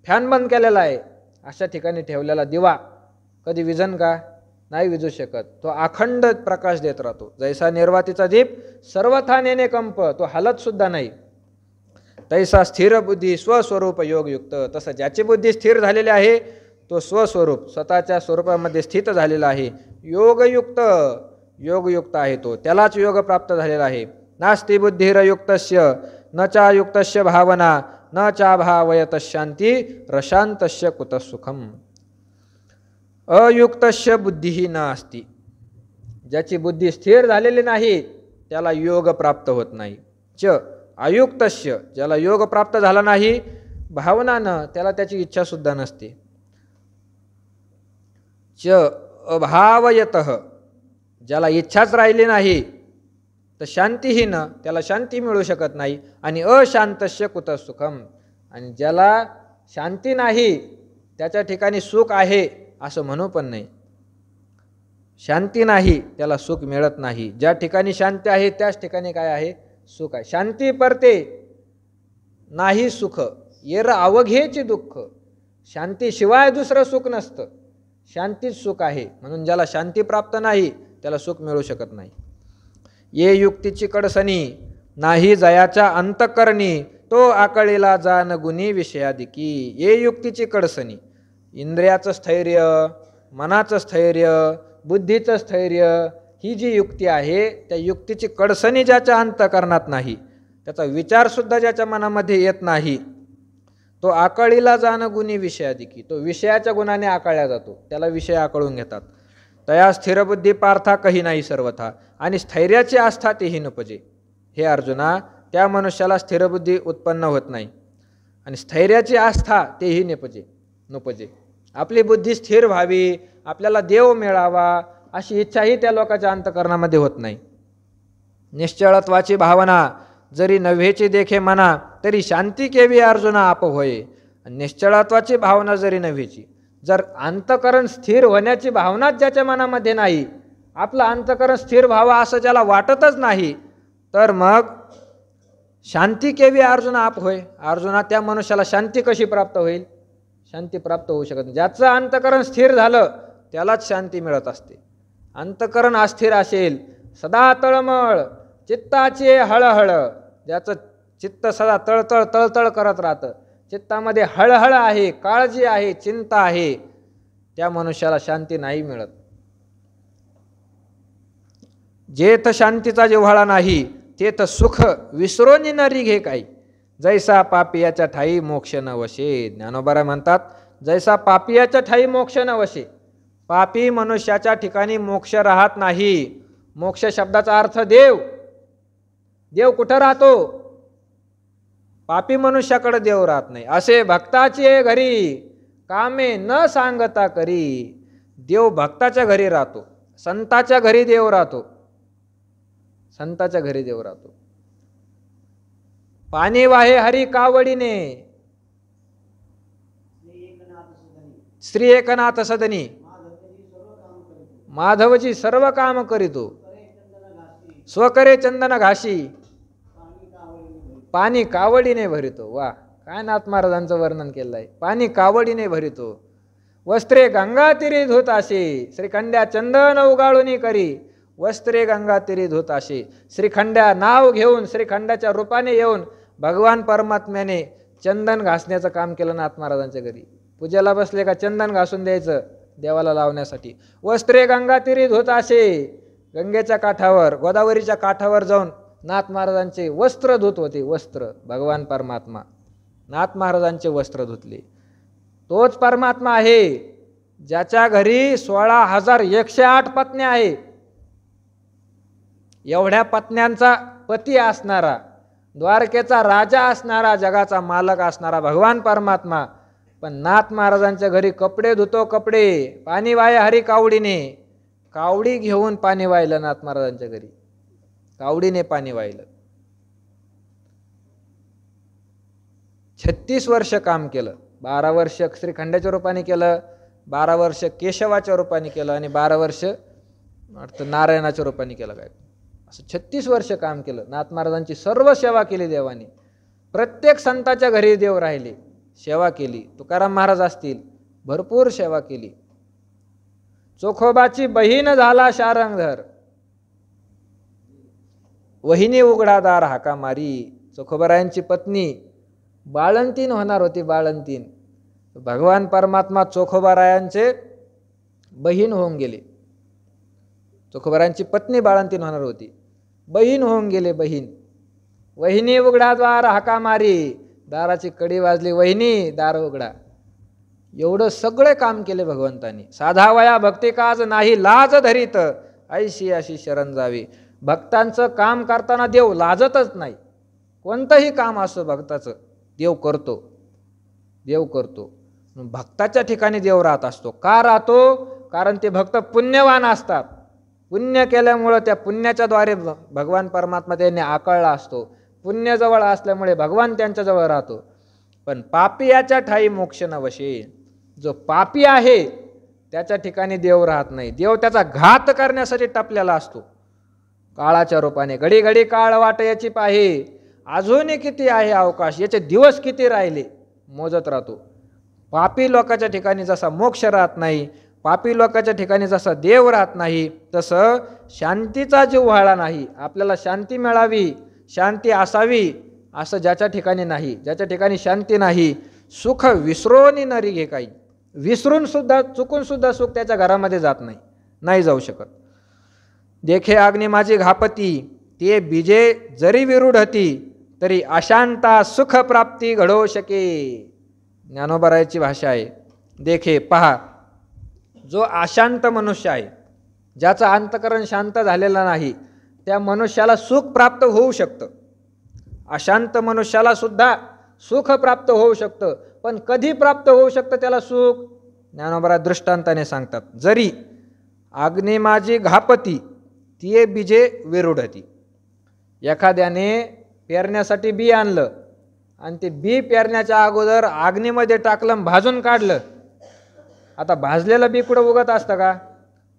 फॅन बंद केलेला आहे, अशा ठिकाणी ठेवलेला दिवा कधी विझन का? नाही विझू शकत, तो अखंड प्रकाश देत राहतो. जैसा निर्वातीचा दीप सर्वथा नेणे कंप, तो हलत सुद्धा नाही. तैसा स्थिर बुद्धी स्वस्वरूप योगयुक्त, तसं ज्याची बुद्धी स्थिर झालेली आहे तो स्वस्वरूप स्वतःच्या स्वरूपामध्ये स्थित झालेला आहे, योगयुक्त, योगयुक्त आहे तो, त्यालाच योग प्राप्त झालेला आहे. नास्ति बुद्धिरयुक्तस्य न चायुक्तस्य भावना, न चाभावयत शांती रशांतस्य कुतः सुखम. अयुक्तस्य बुद्धिही न असती, ज्याची बुद्धी स्थिर झालेली नाही त्याला योग प्राप्त होत नाही. च अयुक्तस्य, ज्याला योग प्राप्त झाला नाही भावनानं, त्याला त्याची इच्छा सुद्धा नसते. च अभावयतः, ज्याला इच्छाच राहिली नाही तर शांतीहीन, त्याला शांती मिळू शकत नाही. आणि अशांतस्य कुतः सुखम, आणि ज्याला शांती नाही त्याच्या ठिकाणी सुख आहे असं म्हणू पण नाही. शांती नाही त्याला सुख मिळत नाही. ज्या ठिकाणी शांती आहे त्याच ठिकाणी काय आहे? सुख आहे. शांती परते नाही सुख, येर अवघेचे दुःख. शांतीशिवाय दुसरं सुख नसतं, शांतीच सुख आहे. म्हणून ज्याला शांती प्राप्त नाही त्याला सुख मिळू शकत नाही. ये युक्तीची कडसनी नाही जयाच्या अंतकरणी तो आकळीला जान गुणी विषयादिकी. ये युक्तीची कडसणी. इंद्रियाचं स्थैर्य, मनाचं स्थैर्य, बुद्धीचं स्थैर्य, ही जी युक्ती आहे त्या युक्तीची कडसणी ज्याच्या अंतकरणात नाही, त्याचा विचारसुद्धा ज्याच्या मनामध्ये येत नाही, तो आकळीला जाणं गुणी विषयादिकी. तो विषयाच्या गुणाने आकळल्या जातो, त्याला विषय आकळून घेतात. तया स्थिरबुद्धी पार्था कही नाही सर्वथा. आणि स्थैर्याची आस्था तेही नपजे. हे अर्जुना, त्या मनुष्याला स्थिरबुद्धी उत्पन्न होत नाही आणि स्थैर्याची आस्था तेही नपजे. आपली बुद्धी स्थिर व्हावी, आपल्याला देव मिळावा अशी इच्छाही त्या लोकांच्या अंतकरणामध्ये होत नाही. निश्चळत्वाची भावना जरी नव्हेची देखे मना, तरी शांती केवी अर्जुना आप होय. निश्चळत्वाची भावना जरी नव्हेची, जर अंतकरण स्थिर होण्याची भावनाच ज्याच्या मनामध्ये नाही, आपलं अंतकरण स्थिर व्हावं असं ज्याला वाटतच नाही, तर मग शांती केवी अर्जुना आप होय. अर्जुना, त्या मनुष्याला शांती कशी प्राप्त होईल? शांती प्राप्त होऊ शकत नाही. ज्याचं अंतकरण स्थिर झालं त्यालाच शांती मिळत असते. अंतकरण अस्थिर असेल, सदा तळमळ, चित्ताचे हळहळ, ज्याचं चित्त सदा तळतळ तळतळ करत राहतं, चित्तामध्ये हळहळ आहे, काळजी आहे, चिंता आहे, त्या मनुष्याला शांती नाही मिळत. जेथ शांतीचा जिव्हाळा नाही, तेथ सुख विसरोनी नरी घे काही. जैसा पापियाच्या ठाई मोक्ष न वशे. ज्ञानोबा म्हणतात, जैसा पापियाच्या ठाई मोक्ष न वशे. पापी मनुष्याच्या ठिकाणी मोक्ष राहत नाही. मोक्ष शब्दाचा अर्थ देव. देव कुठं राहतो? पापी मनुष्याकडे देव राहत नाही. असे भक्ताचे घरी कामे न सांगता करी. देव भक्ताच्या घरी राहतो, संताच्या घरी देव राहतो, संताच्या घरी देव राहतो. पाणी वाहे हरी कावडीने, श्री एकनाथ सदनी. माधवजी सर्व काम करीतो, स्वकरे चंदन घाशी, पाणी कावडीने भरितो. वा, काय नाथ महाराजांचं वर्णन केलं आहे. पाणी कावडीने भरितो, वस्त्रे गंगा तिरी धुत असे, श्रीखंड्या चंदन उगाळूनी करी. वस्त्रे गंगा तिरी धुत असे. श्रीखंड्या नाव घेऊन, श्रीखंडाच्या रूपाने येऊन भगवान परमात्म्याने चंदन घासण्याचं काम केलं नाथ महाराजांच्या घरी. पूजेला बसले का चंदन घासून द्यायचं देवाला लावण्यासाठी. वस्त्रे गंगा तिरी धुत असे. गंगेच्या काठावर, गोदावरीच्या काठावर जाऊन नाथ महाराजांचे वस्त्र धुत होते. वस्त्र, भगवान परमात्मा नाथ महाराजांचे वस्त्र धुतले. तोच परमात्मा आहे ज्याच्या घरी 16,108 पत्न्या आहे. एवढ्या पत्न्यांचा पती असणारा, द्वारकेचा राजा असणारा, जगाचा मालक असणारा भगवान परमात्मा, पण नाथ महाराजांच्या घरी कपडे धुतो. कपडे पाणी वाहे हरी कावडीने. कावडी घेऊन पाणी वाहिलं नाथ महाराजांच्या घरी, कावडीने पाणी वाहिलं. 36 वर्ष काम केलं. 12 वर्ष श्रीखंडाच्या रूपाने केलं, 12 वर्ष केशवाच्या रूपाने केलं आणि 12 वर्ष नारायणाच्या रूपाने केलं. काय असं 36 वर्ष काम केलं. नाथ महाराजांची सर्व सेवा केली देवाने. प्रत्येक संताच्या घरी देव राहिले, सेवा केली. तुकाराम महाराज असतील, भरपूर सेवा केली. चोखोबाची बहीण झाला शारंगधर, वहिनी उघडादार हाका मारी. चोखोबारायांची पत्नी बाळंतीण होणार होती, बाळंतीण. भगवान परमात्मा चोखोबारायांचे बहीण होऊन गेले. चोखोबारायांची पत्नी बाळंतीण होणार होती, बहीण होऊन गेले. बहीण, वहिनी उघडा द्वार हाका मारी. दाराची कडी वाजली, वहिनी दार उघडा. एवढं सगळे काम केले भगवंतांनी. साधावया भक्ती काज नाही लाज धरीत, ऐशी अशी शरण जावी. भक्तांचं काम करताना देव लाजतच नाही. कोणतंही काम असो भक्ताचं, देव करतो, देव करतो. भक्ताच्या ठिकाणी देव राहत असतो. का राहतो? कारण ते भक्त पुण्यवान असतात. पुण्य केल्यामुळं त्या पुण्याच्या द्वारे भगवान परमात्मा त्यांनी आकळला असतो. पुण्य जवळ असल्यामुळे भगवान त्यांच्याजवळ राहतो. पण पापी याच्या ठाई मोक्ष न वशे. जो पापी आहे त्याच्या ठिकाणी देव राहत नाही. देव त्याचा घात करण्यासाठी टपलेला असतो काळाच्या रूपाने. घडी घडी काळ वाट याची पाहे, अजूनही किती आहे अवकाश, याचे दिवस किती राहिले मोजत राहतो. पापी लोकांच्या ठिकाणी जसा मोक्ष राहत नाही, पापी लोकांच्या ठिकाणी जसा देव राहत नाही, तसं शांतीचा जिव्हाळा नाही. आपल्याला शांती मिळावी, शांती असावी असं ज्याच्या ठिकाणी नाही, ज्याच्या ठिकाणी शांती नाही, सुख विसरून नरी घे काही, विसरून सुद्धा चुकून सुद्धा सुख त्याच्या घरामध्ये जात नाही, नाही जाऊ शकत. देखे अग्नी माझी घापती, ते बीजे जरी विरूढती, तरी अशांता सुख प्राप्ती घडवू शके. ज्ञानोबारायाची भाषा आहे. देखे पहा, जो अशांत मनुष्य आहे, ज्याचं अंतकरण शांत झालेलं नाही, त्या मनुष्याला सुख प्राप्त होऊ शकतं. अशांत मनुष्याला सुद्धा सुख प्राप्त होऊ शकतं. पण कधी प्राप्त होऊ शकतं त्याला सुख? ज्ञानोबा दृष्टांताने सांगतात. जरी अग्नी माझी घापती, तिये बीजे विरूढती. एखाद्याने पेरण्यासाठी बी आणलं आणि ते बी पेरण्याच्या अगोदर अग्नीमध्ये टाकलं, भाजून काढलं. आता भाजलेलं बी कुठं उगत असतं का?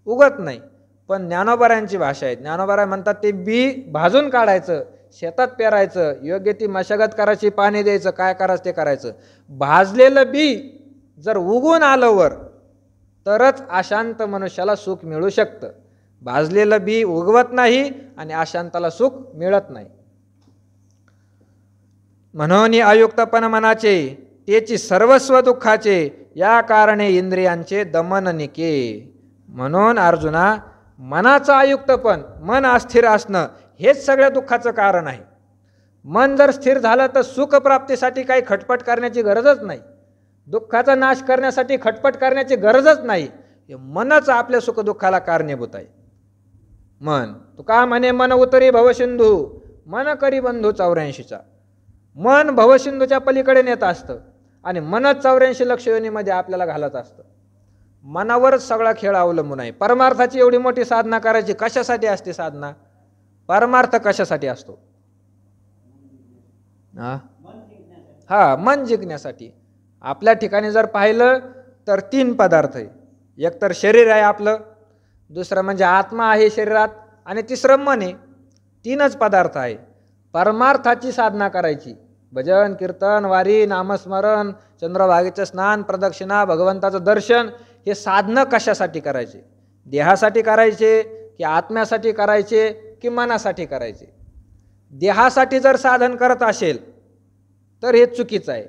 उगत नाही. पण ज्ञानोबारायांची भाषा आहे. ज्ञानोबाराय म्हणतात ते बी भाजून काढायचं, शेतात पेरायचं, योग्य ती मशागत करायची, पाणी द्यायचं, काय करायचं ते करायचं. भाजलेलं बी जर उगून आलं वर, तरच अशांत मनुष्याला सुख मिळू शकतं. भाजलेलं बी उगवत नाही आणि अशांताला सुख मिळत नाही. म्हणून आयुक्तपण मनाचे, त्याची सर्वस्व दुःखाचे, या कारणे इंद्रियांचे दमन निके. म्हणून अर्जुना, मनाचं आयुक्तपण, मन अस्थिर असणं, हेच सगळ्या दुःखाचं कारण आहे. मन जर स्थिर झालं तर सुखप्राप्तीसाठी काही खटपट करण्याची गरजच नाही, दुःखाचा नाश करण्यासाठी खटपट करण्याची गरजच नाही. मनच आपल्या सुखदुःखाला कारणीभूत आहे. मन तुका म्हणे, मन उतरी भवसिंधू, मन करी बंधू 84चा. मन भवसिंधूच्या पलीकडे नेत असतं आणि मनच 84 लक्ष योनीमध्ये आपल्याला घालत असतं. मनावरच सगळा खेळ अवलंबून आहे. परमार्थाची एवढी मोठी साधना करायची कशासाठी असते? साधना परमार्थ कशासाठी असतो? हा, मन जिंकण्यासाठी. आपल्या ठिकाणी जर पाहिलं तर 3 पदार्थ आहे. एक तर शरीर आहे आपलं, दुसरं म्हणजे आत्मा आहे शरीरात, आणि तिसरं मन आहे. 3च पदार्थ आहे. परमार्थाची साधना करायची, भजन कीर्तन वारी नामस्मरण चंद्रभागेचं स्नान प्रदक्षिणा भगवंताचं दर्शन, हे साधनं कशासाठी करायचे? देहासाठी करायचे की आत्म्यासाठी करायचे की मनासाठी करायचे? देहासाठी जर साधन करत असेल तर हे चुकीचं आहे.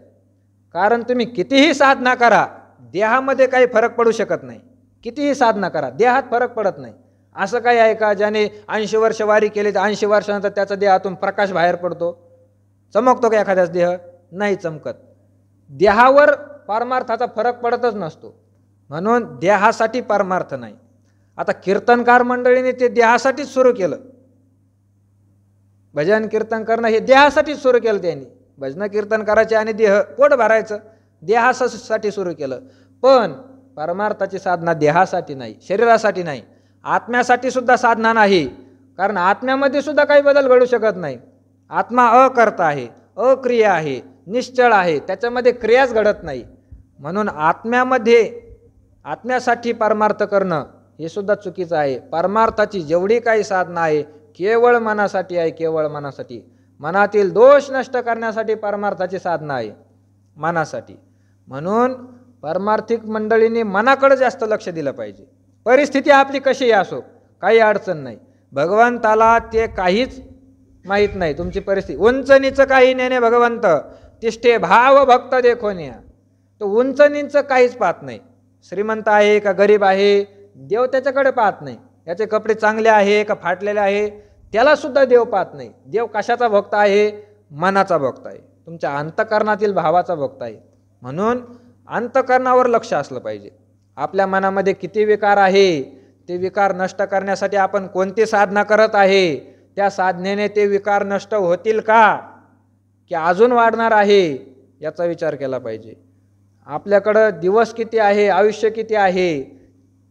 कारण तुम्ही कितीही साधना करा, देहामध्ये काही फरक पडू शकत नाही. कितीही साधना करा, देहात फरक पडत नाही. असं काही आहे का ज्याने 80 वर्ष वारी केली तर 80 वर्षानंतर त्याचा देहातून प्रकाश बाहेर पडतो? चमकतो का एखाद्याच देह? नाही चमकत. देहावर परमार्थाचा फरक पडतच नसतो. म्हणून देहासाठी परमार्थ नाही. आता कीर्तनकार मंडळीने ते देहासाठीच सुरू केलं. भजन कीर्तन करणं हे देहासाठीच सुरू केलं. त्यांनी भजन कीर्तन करायचे आणि देह पोट भरायचं, देहासाठी सुरू केलं. पण परमार्थाची साधना देहासाठी नाही, शरीरासाठी नाही, आत्म्यासाठी सुद्धा साधना नाही. कारण आत्म्यामध्ये सुद्धा काही बदल घडू शकत नाही. आत्मा अकर्ता आहे, अक्रिय आहे, निश्चळ आहे, त्याच्यामध्ये क्रियाच घडत नाही. म्हणून आत्म्यासाठी परमार्थ करणं हे सुद्धा चुकीचं आहे. परमार्थाची जेवढी काही साधना आहे केवळ मनासाठी आहे, केवळ मनासाठी. मनातील दोष नष्ट करण्यासाठी परमार्थाची साधना आहे, मनासाठी. म्हणून परमार्थिक मंडळींनी मनाकडे जास्त लक्ष दिलं पाहिजे. परिस्थिती आपली कशीही असो, काही अडचण नाही. भगवंताला ते काहीच माहीत नाही तुमची परिस्थिती. उंच नीच काही नेणे भगवंत, तिष्ठे भाव भक्त देखोन या. तो उंच नीच काहीच पाहत नाही. श्रीमंत आहे का गरीब आहे, देव त्याच्याकडे पाहत नाही. याचे कपडे चांगले आहे का फाटलेले आहे, त्याला सुद्धा देव पाहत नाही. देव कशाचा भक्त आहे? मनाचा भक्त आहे, तुमच्या अंतकरणातील भावाचा भक्त आहे. म्हणून अंतकरणावर लक्ष असलं पाहिजे. आपल्या मनामध्ये किती विकार आहे, ते विकार नष्ट करण्यासाठी आपण कोणती साधना करत आहे, त्या साधनेने ते विकार नष्ट होतील का की अजून वाढणार आहे, याचा विचार केला पाहिजे. आपल्याकडं दिवस किती आहे, आयुष्य किती आहे,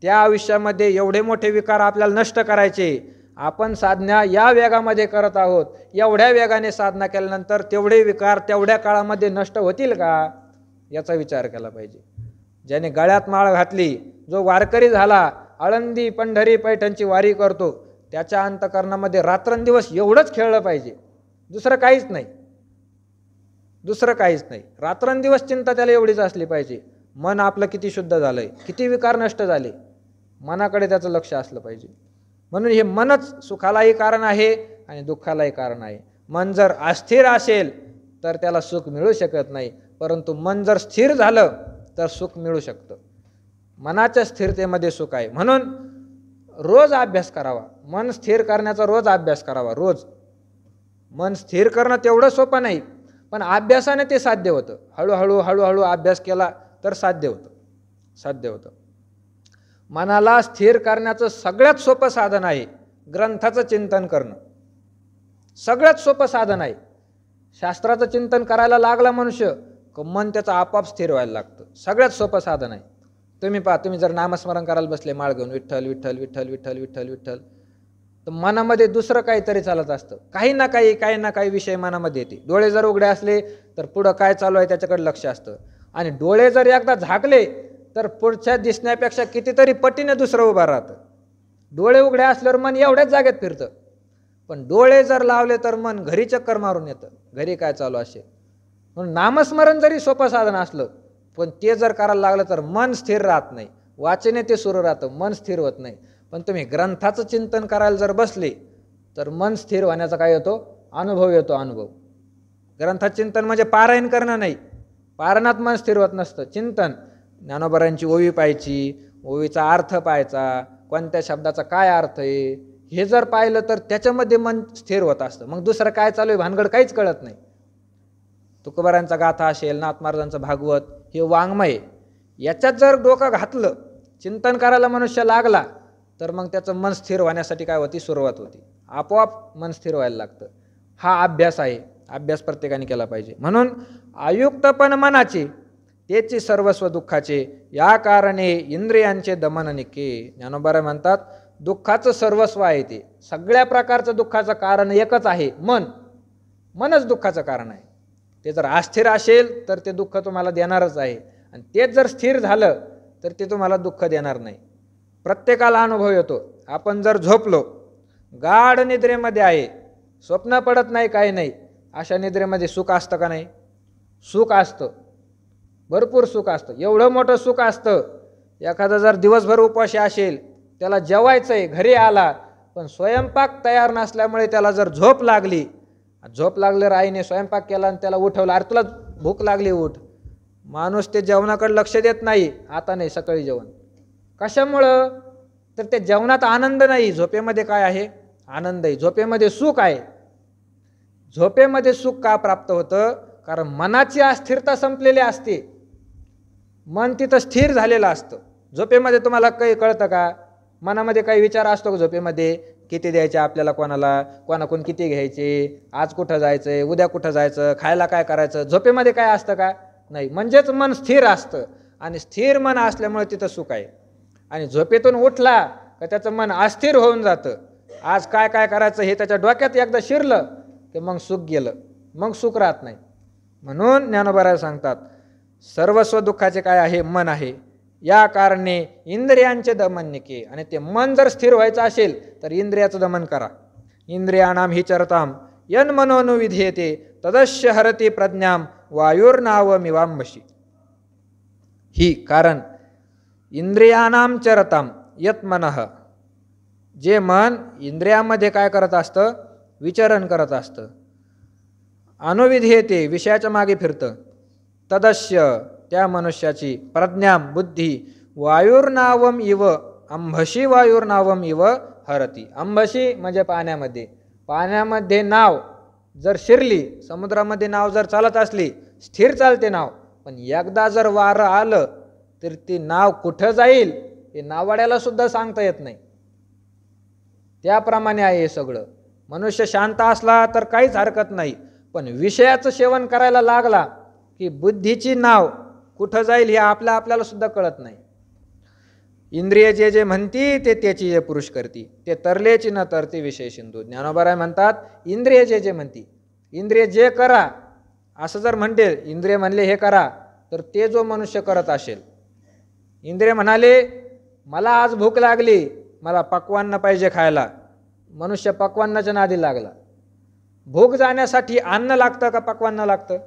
त्या आयुष्यामध्ये एवढे मोठे विकार आपल्याला नष्ट करायचे. आपण साधना या वेगामध्ये करत आहोत, एवढ्या वेगाने साधना केल्यानंतर तेवढे विकार तेवढ्या काळामध्ये नष्ट होतील का, याचा विचार केला पाहिजे. ज्याने गळ्यात माळ घातली, जो वारकरी झाला, आळंदी पंढरी पैठणची वारी करतो, त्याच्या अंतकरणामध्ये रात्रंदिवस एवढंच खेळलं पाहिजे, दुसरं काहीच नाही, दुसरं काहीच नाही. रात्रंदिवस चिंता त्याला एवढीच असली पाहिजे. मन आपलं किती शुद्ध झालंय, किती विकार नष्ट झाले, मनाकडे त्याचं लक्ष असलं पाहिजे. म्हणून हे मनच सुखालाही कारण आहे आणि दुःखालाही कारण आहे. मन जर अस्थिर असेल तर त्याला सुख मिळू शकत नाही, परंतु मन जर स्थिर झालं तर सुख मिळू शकतं. मनाच्या स्थिरतेमध्ये सुख आहे. म्हणून रोज अभ्यास करावा, मन स्थिर करण्याचा रोज अभ्यास करावा. रोज मन स्थिर करणं तेवढं सोपं नाही, पण अभ्यासाने ते साध्य होतं. हळूहळू अभ्यास केला तर साध्य होतं. मनाला स्थिर करण्याचं सगळ्यात सोपं साधन आहे ग्रंथाचं चिंतन करणं. सगळ्यात सोपं साधन आहे. शास्त्राचं चिंतन करायला लागला मनुष्य मन त्याचं आपोआप स्थिर व्हायला लागतं. सगळ्यात सोपं साधन आहे. तुम्ही पहा, तुम्ही जर नामस्मरण करायला बसले माळ घेऊन विठ्ठल विठ्ठल विठ्ठल विठ्ठल विठ्ठल विठ्ठल, तर मनामध्ये दुसरं काहीतरी चालत असतं. काही ना काही विषय मनामध्ये येते. डोळे जर उघडे असले तर पुढं काय चालू आहे त्याच्याकडे लक्ष असतं, आणि डोळे जर एकदा झाकले तर पुढच्या दिसण्यापेक्षा कितीतरी पटीने दुसरं उभं राहतं. डोळे उघडे असल्यावर मन एवढ्याच जागेत फिरतं, पण डोळे जर लावले तर मन घरी चक्कर मारून येतं, घरी काय चालू असेल. म्हणून नामस्मरण जरी सोपं साधन असलं, पण ते जर करायला लागलं तर मन स्थिर राहत नाही. वाचने ते सुरू राहतं, मन स्थिर होत नाही. पण तुम्ही ग्रंथाचं चिंतन करायला जर बसले तर मन स्थिर होण्याचा काय येतो? अनुभव येतो. अनुभव. ग्रंथाचं चिंतन म्हणजे पारायण करणं नाही. पारायणात मन स्थिर होत नसतं. चिंतन, ज्ञानोबारांची ओवी पाहायची, ओवीचा अर्थ पाहायचा, कोणत्या शब्दाचा काय अर्थ आहे हे जर पाहिलं तर त्याच्यामध्ये मन स्थिर होत असतं. मग दुसरं काय चालू आहे भानगड काहीच कळत नाही. तुकोबारांचा गाथा असेल, नाथ महाराजांचं भागवत, हे वाङ्मय, याच्यात जर डोकं घातलं, चिंतन करायला मनुष्य लागला, तर मग त्याचं मन स्थिर होण्यासाठी काय होती? सुरुवात होती. आपोआप मन स्थिर व्हायला लागतं. हा अभ्यास आहे. अभ्यास प्रत्येकाने केला पाहिजे. म्हणून आयुक्तपण मनाचे त्याची सर्वस्व दुःखाचे, या कारणे इंद्रियांचे दमन निके. ज्ञानोबा म्हणतात दुःखाचं सर्वस्व आहे ते. सगळ्या प्रकारचं दुःखाचं कारण एकच आहे, मन. मनच दुःखाचं कारण आहे. ते जर अस्थिर असेल तर ते दुःख तुम्हाला देणारच आहे, आणि तेच जर स्थिर झालं तर ते तुम्हाला दुःख देणार नाही. प्रत्येकाला अनुभव येतो. आपण जर झोपलो, गाढ निद्रेमध्ये आहे, स्वप्न पडत नाही, काही नाही, अशा निद्रेमध्ये सुख असतं का नाही? सुख असतं, भरपूर सुख असतं. एवढं मोठं सुख असतं. एखादा जर दिवसभर उपाशी असेल, त्याला जेवायचं आहे, घरी आला, पण स्वयंपाक तयार नसल्यामुळे त्याला जर झोप लागली, झोप लागल्यावर आईने स्वयंपाक केला आणि त्याला उठवलं, अरे तुला भूक लागली, उठ. माणूस ते जेवणाकडे लक्ष देत नाही. आता नाही, सकाळी जेवण. कशामुळं? तर ते जेवणात आनंद नाही. झोपेमध्ये काय आहे? आनंद आहे. झोपेमध्ये सुख आहे. झोपेमध्ये सुख का प्राप्त होतं? कारण मनाची अस्थिरता संपलेली असते. मन तिथं स्थिर झालेलं असतं. झोपेमध्ये तुम्हाला काही कळतं का? मनामध्ये काही विचार असतो का झोपेमध्ये? किती द्यायचे आपल्याला, कोणाकोण किती घ्यायचे, आज कुठं जायचंय, उद्या कुठं जायचं, खायला काय करायचं, झोपेमध्ये काय असतं का? नाही. म्हणजेच मन स्थिर असतं, आणि स्थिर मन असल्यामुळे तिथं सुख आहे. आणि झोपेतून उठला का त्याचं मन अस्थिर होऊन जातं. आज काय काय करायचं हे त्याच्या डोक्यात एकदा शिरलं की मग सुख गेलं, मग सुख राहत नाही. म्हणून ज्ञानोबा सांगतात सर्वस्व दुःखाचे काय आहे? मन आहे. या कारणे इंद्रियांचे दमन निके. आणि ते मन जर स्थिर व्हायचं असेल तर इंद्रियाचं दमन करा. इंद्रियाणाम हि चरताम यन मनोनुविधेते तदस्य हरती प्रज्ञाम वायुर्नावमिवांबशी. ही कारण इंद्रियाणाम चरताम यत मनः, जे मन इंद्रियामध्ये काय करत असतं? विचरण करत असतं. अनुविधेते, विषयाच्या मागे फिरतं. तदस्य, त्या मनुष्याची, प्रज्ञाम, बुद्धी, वायुर्नावम इव अंभशी वायुर्नावम इव हरती. अंभशी म्हणजे पाण्यामध्ये. पाण्यामध्ये नाव जर शिरली, समुद्रामध्ये नाव जर चालत असली, स्थिर चालते नाव, पण एकदा जर वारं आलं तर ती नाव कुठं जाईल हे नावाड्याला सुद्धा सांगता येत नाही. त्याप्रमाणे आहे हे सगळं. मनुष्य शांत असला तर काहीच हरकत नाही, पण विषयाचं सेवन करायला लागला की बुद्धीची नाव कुठं जाईल हे आपल्याला सुद्धा कळत नाही. इंद्रिय जे जे म्हणती ते त्याची जे पुरुष करती, ते तरलेची न तरती विषय सिंधू. ज्ञानोबा म्हणतात इंद्रिय जे जे म्हणती, इंद्रिय जे करा असं जर म्हणते, इंद्रिय म्हणले हे करा, तर ते जो मनुष्य करत असेल. इंद्रिय म्हणाले मला आज भूक लागली, मला पक्वान्न पाहिजे खायला, मनुष्य पक्वान्नाच्या नादी लागला. भूक जाण्यासाठी अन्न लागतं का पक्वान्न लागतं?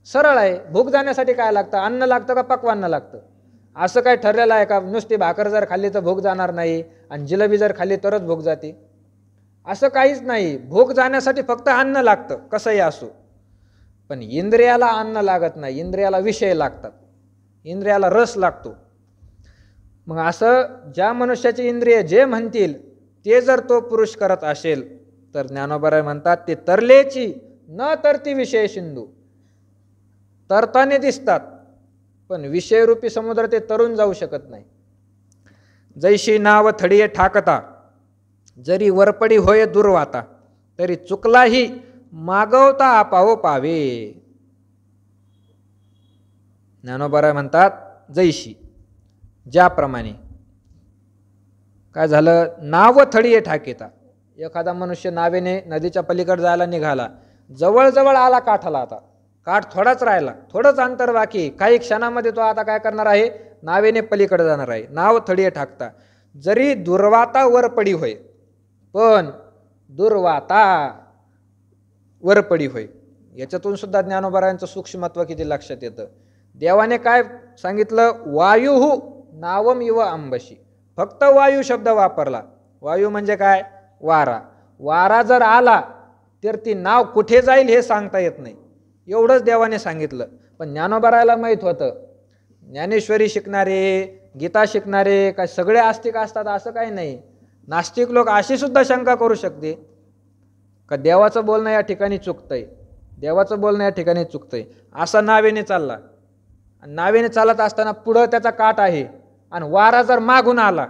सरळ आहे. भूक जाण्यासाठी काय लागतं? अन्न लागतं का पक्वान्न लागतं? असं काय ठरलेलं आहे का नुसती भाकर जर खाल्ली तर भूक जाणार नाही आणि जिलेबी जर खाल्ली तरच भूक जाते? असं काहीच नाही. भूक जाण्यासाठी फक्त अन्न लागतं, कसंही असो. पण इंद्रियाला अन्न लागत नाही, इंद्रियाला विषय लागतात, इंद्रियाला रस लागतो. मग असं ज्या मनुष्याची इंद्रिय जे म्हणतील ते जर तो पुरुष करत असेल तर ज्ञानोबराय म्हणतात ते तरलेची न तरती विषय सिंधू. तरताने दिसतात पण विषयरूपी समुद्र ते तरून जाऊ शकत नाही. जैशी नाव थडिये ठाकता जरी वरपडी होय दुर्वाता तरी चुकलाही मागवता आपाओ पावे. ज्ञानोबराय म्हणतात जैशी ज्याप्रमाणे काय झालं, नाव थडिये ठाकेता. एखादा मनुष्य नावेने नदीच्या पलीकडे जायला निघाला, जवळजवळ आला काठाला, आता काठ थोडाच राहिला, थोडंच अंतर बाकी, काही क्षणामध्ये तो आता काय करणार आहे, नावेने पलीकडे जाणार आहे. नाव थडिये ठाकता जरी दुर्वाता वरपडी होय, पण दुर्वाता वरपडी होय. याच्यातून सुद्धा ज्ञानोबरायांचं सूक्ष्मत्व किती लक्षात येतं. देवाने काय सांगितलं, वायुहु नावम इव अंबशी. फक्त वायू शब्द वापरला. वायू म्हणजे काय, वारा. वारा जर आला तर ती नाव कुठे जाईल हे सांगता येत नाही, एवढंच देवाने सांगितलं. पण ज्ञानोबरायला माहीत होतं. ज्ञानेश्वरी शिकणारे, गीता शिकणारे काय सगळे आस्तिक असतात असं काही नाही. नास्तिक लोक अशी सुद्धा शंका करू शकते का देवाचं बोलणं या ठिकाणी चुकतंय, देवाचं बोलणं या ठिकाणी चुकतंय. असा नावेने चालला, नावेने चालत असताना पुढं त्याचा काठ आहे आणि वारा जर मागून आला,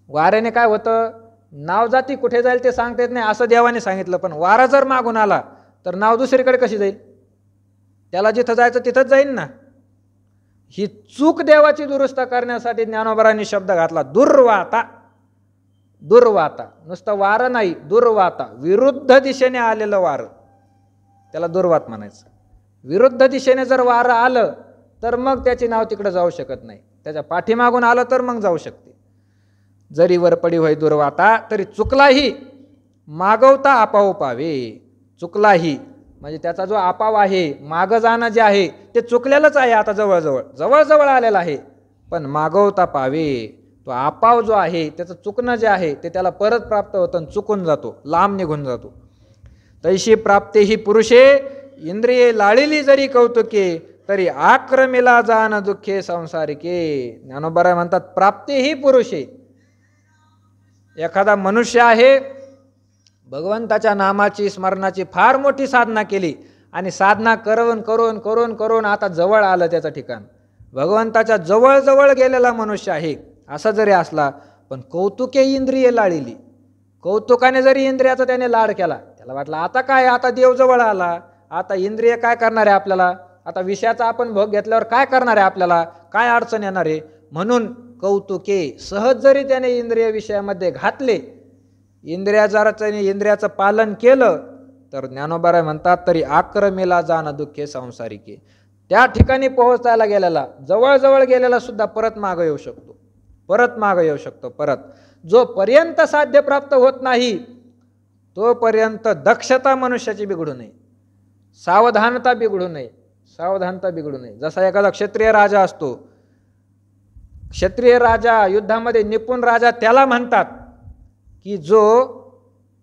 वाऱ्याने काय होतं, नाव जाती कुठे जाईल ते सांगता येत नाही असं देवाने सांगितलं. पण वारा जर मागून आला तर नाव दुसरीकडे कशी जाईल, त्याला जिथं जायचं तिथंच जाईल ना. ही चूक देवाची दुरुस्त करण्यासाठी ज्ञानोबरांनी शब्द घातला दुर्वाता. दुर्वाता नुसतं वारं नाही, दुर्वाता विरुद्ध दिशेने आलेलं वारं, त्याला दुर्वात म्हणायचं. विरुद्ध दिशेने जर वारं आलं तर मग त्याची नाव तिकडे जाऊ शकत नाही, त्याच्या पाठीमागून आलं तर मग जाऊ शकते. जरी वरपडी होय दुर्वाता तरी चुकलाही मागवता आपाव पावे. चुकलाही म्हणजे त्याचा जो आपाव आहे, मागं जाणं जे आहे ते चुकलेलंच आहे, आता जवळजवळ जवळजवळ आलेलं आहे. पण मागवता पावे, तो आपाव जो आहे त्याचं चुकणं जे आहे ते त्याला परत प्राप्त होतं, चुकून जातो, लांब निघून जातो. तैशी प्राप्ते ही पुरुषे इंद्रिये लाळिली जरी कौतुके तरी आक्रमेला जाण दुःखे संसारिके. ज्ञानोबराय म्हणतात प्राप्ते ही पुरुषे. एखादा मनुष्य आहे, भगवंताच्या नामाची स्मरणाची फार मोठी साधना केली आणि साधना करून करून करून करून आता जवळ आलं त्याचं ठिकाण, भगवंताच्या जवळजवळ गेलेला मनुष्य आहे असा जरी असला, पण कौतुके इंद्रिय लाळिली, कौतुकाने जरी इंद्रियाचा त्याने लाड केला, त्याला वाटलं आता काय, आता देव जवळ आला, आता इंद्रिय काय करणार आहे आपल्याला, आता विषयाचा आपण भोग घेतल्यावर काय करणार आहे आपल्याला, काय अडचण येणार आहे, म्हणून कौतुके सहज जरी त्याने इंद्रिय विषयामध्ये घातले, इंद्रियाचं पालन केलं तर ज्ञानोबराय म्हणतात तरी आक्रमेला जाण दुःखे संसारिके. त्या ठिकाणी पोहोचायला गेलेला, जवळजवळ गेलेला सुद्धा परत मागं येऊ शकतो, परत मागं येऊ शकतो. परत जोपर्यंत साध्य प्राप्त होत नाही तोपर्यंत दक्षता मनुष्याची बिघडू नये, सावधानता बिघडू नये, सावधानता बिघडू नये. जसा एखादा क्षत्रिय राजा असतो, क्षत्रिय राजा युद्धामध्ये निपुण राजा त्याला म्हणतात की जो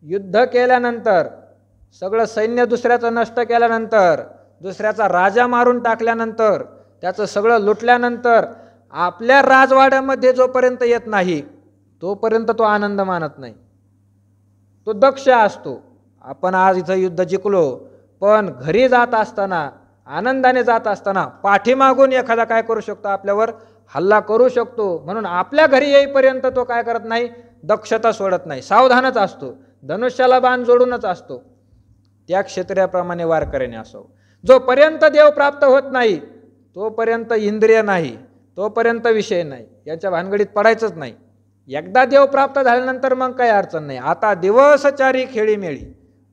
युद्ध केल्यानंतर, सगळं सैन्य दुसऱ्याचं नष्ट केल्यानंतर, दुसऱ्याचा राजा मारून टाकल्यानंतर, त्याचं सगळं लुटल्यानंतर आपल्या राजवाड्यामध्ये जोपर्यंत येत नाही तोपर्यंत तो आनंद मानत नाही, तो दक्ष असतो. आपण आज इथं युद्ध जिंकलो, पण घरी जात असताना, आनंदाने जात असताना पाठीमागून एखादा काय करू शकतो, आपल्यावर हल्ला करू शकतो. म्हणून आपल्या घरी येईपर्यंत तो काय करत नाही, दक्षता सोडत नाही, सावधानच असतो, धनुष्याला बाण जोडूनच असतो. त्या क्षत्रियाप्रमाणे वारकऱ्याने असावं. जोपर्यंत देव प्राप्त होत नाही तोपर्यंत इंद्रिय नाही, तोपर्यंत विषय नाही, याच्या भानगडीत पडायचंच नाही. एकदा देव प्राप्त झाल्यानंतर मग काही अडचण नाही, आता दिवसचारी खेळीमेळी,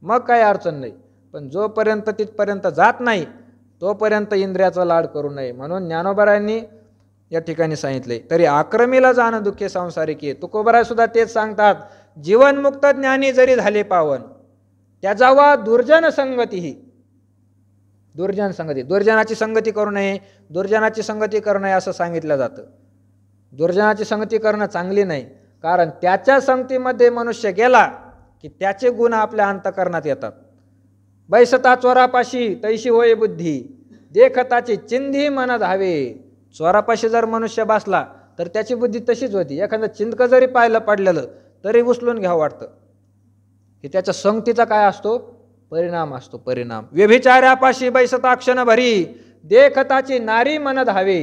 मग काही अडचण नाही. पण जोपर्यंत तिथपर्यंत जात नाही तोपर्यंत इंद्रियाचा लाड करू नये. म्हणून ज्ञानोबरायांनी या ठिकाणी सांगितले तरी आक्रमीला जाणं दुःखे संसारिके. तुकोबराय सुद्धा तेच सांगतात, जीवनमुक्त ज्ञानी जरी झाले पावन त्याजावा दुर्जन संगती. ही दुर्जन संगती, दुर्जनाची संगती करू नये, दुर्जनाची संगती करू नये असं सांगितलं जातं. दुर्जनाची संगती करणं चांगली नाही. कारण त्याच्या संगतीमध्ये मनुष्य गेला की त्याचे गुण आपल्या अंतःकरणात येतात. बैसता चोरापाशी तैशी होय बुद्धी, देखताची चिंधी मन धावे. चोरापाशी जर मनुष्य बसला तर त्याची बुद्धी तशीच होती. एखादं चिंतक जरी पाहिलं पडलेलं तरी उचलून घ्यावं वाटतं. की त्याच्या संगतीचा काय असतो? परिणाम असतो, परिणाम. व्यभिचार्यापाशी बैसता क्षण भरी, देखताची नारी मन धावे.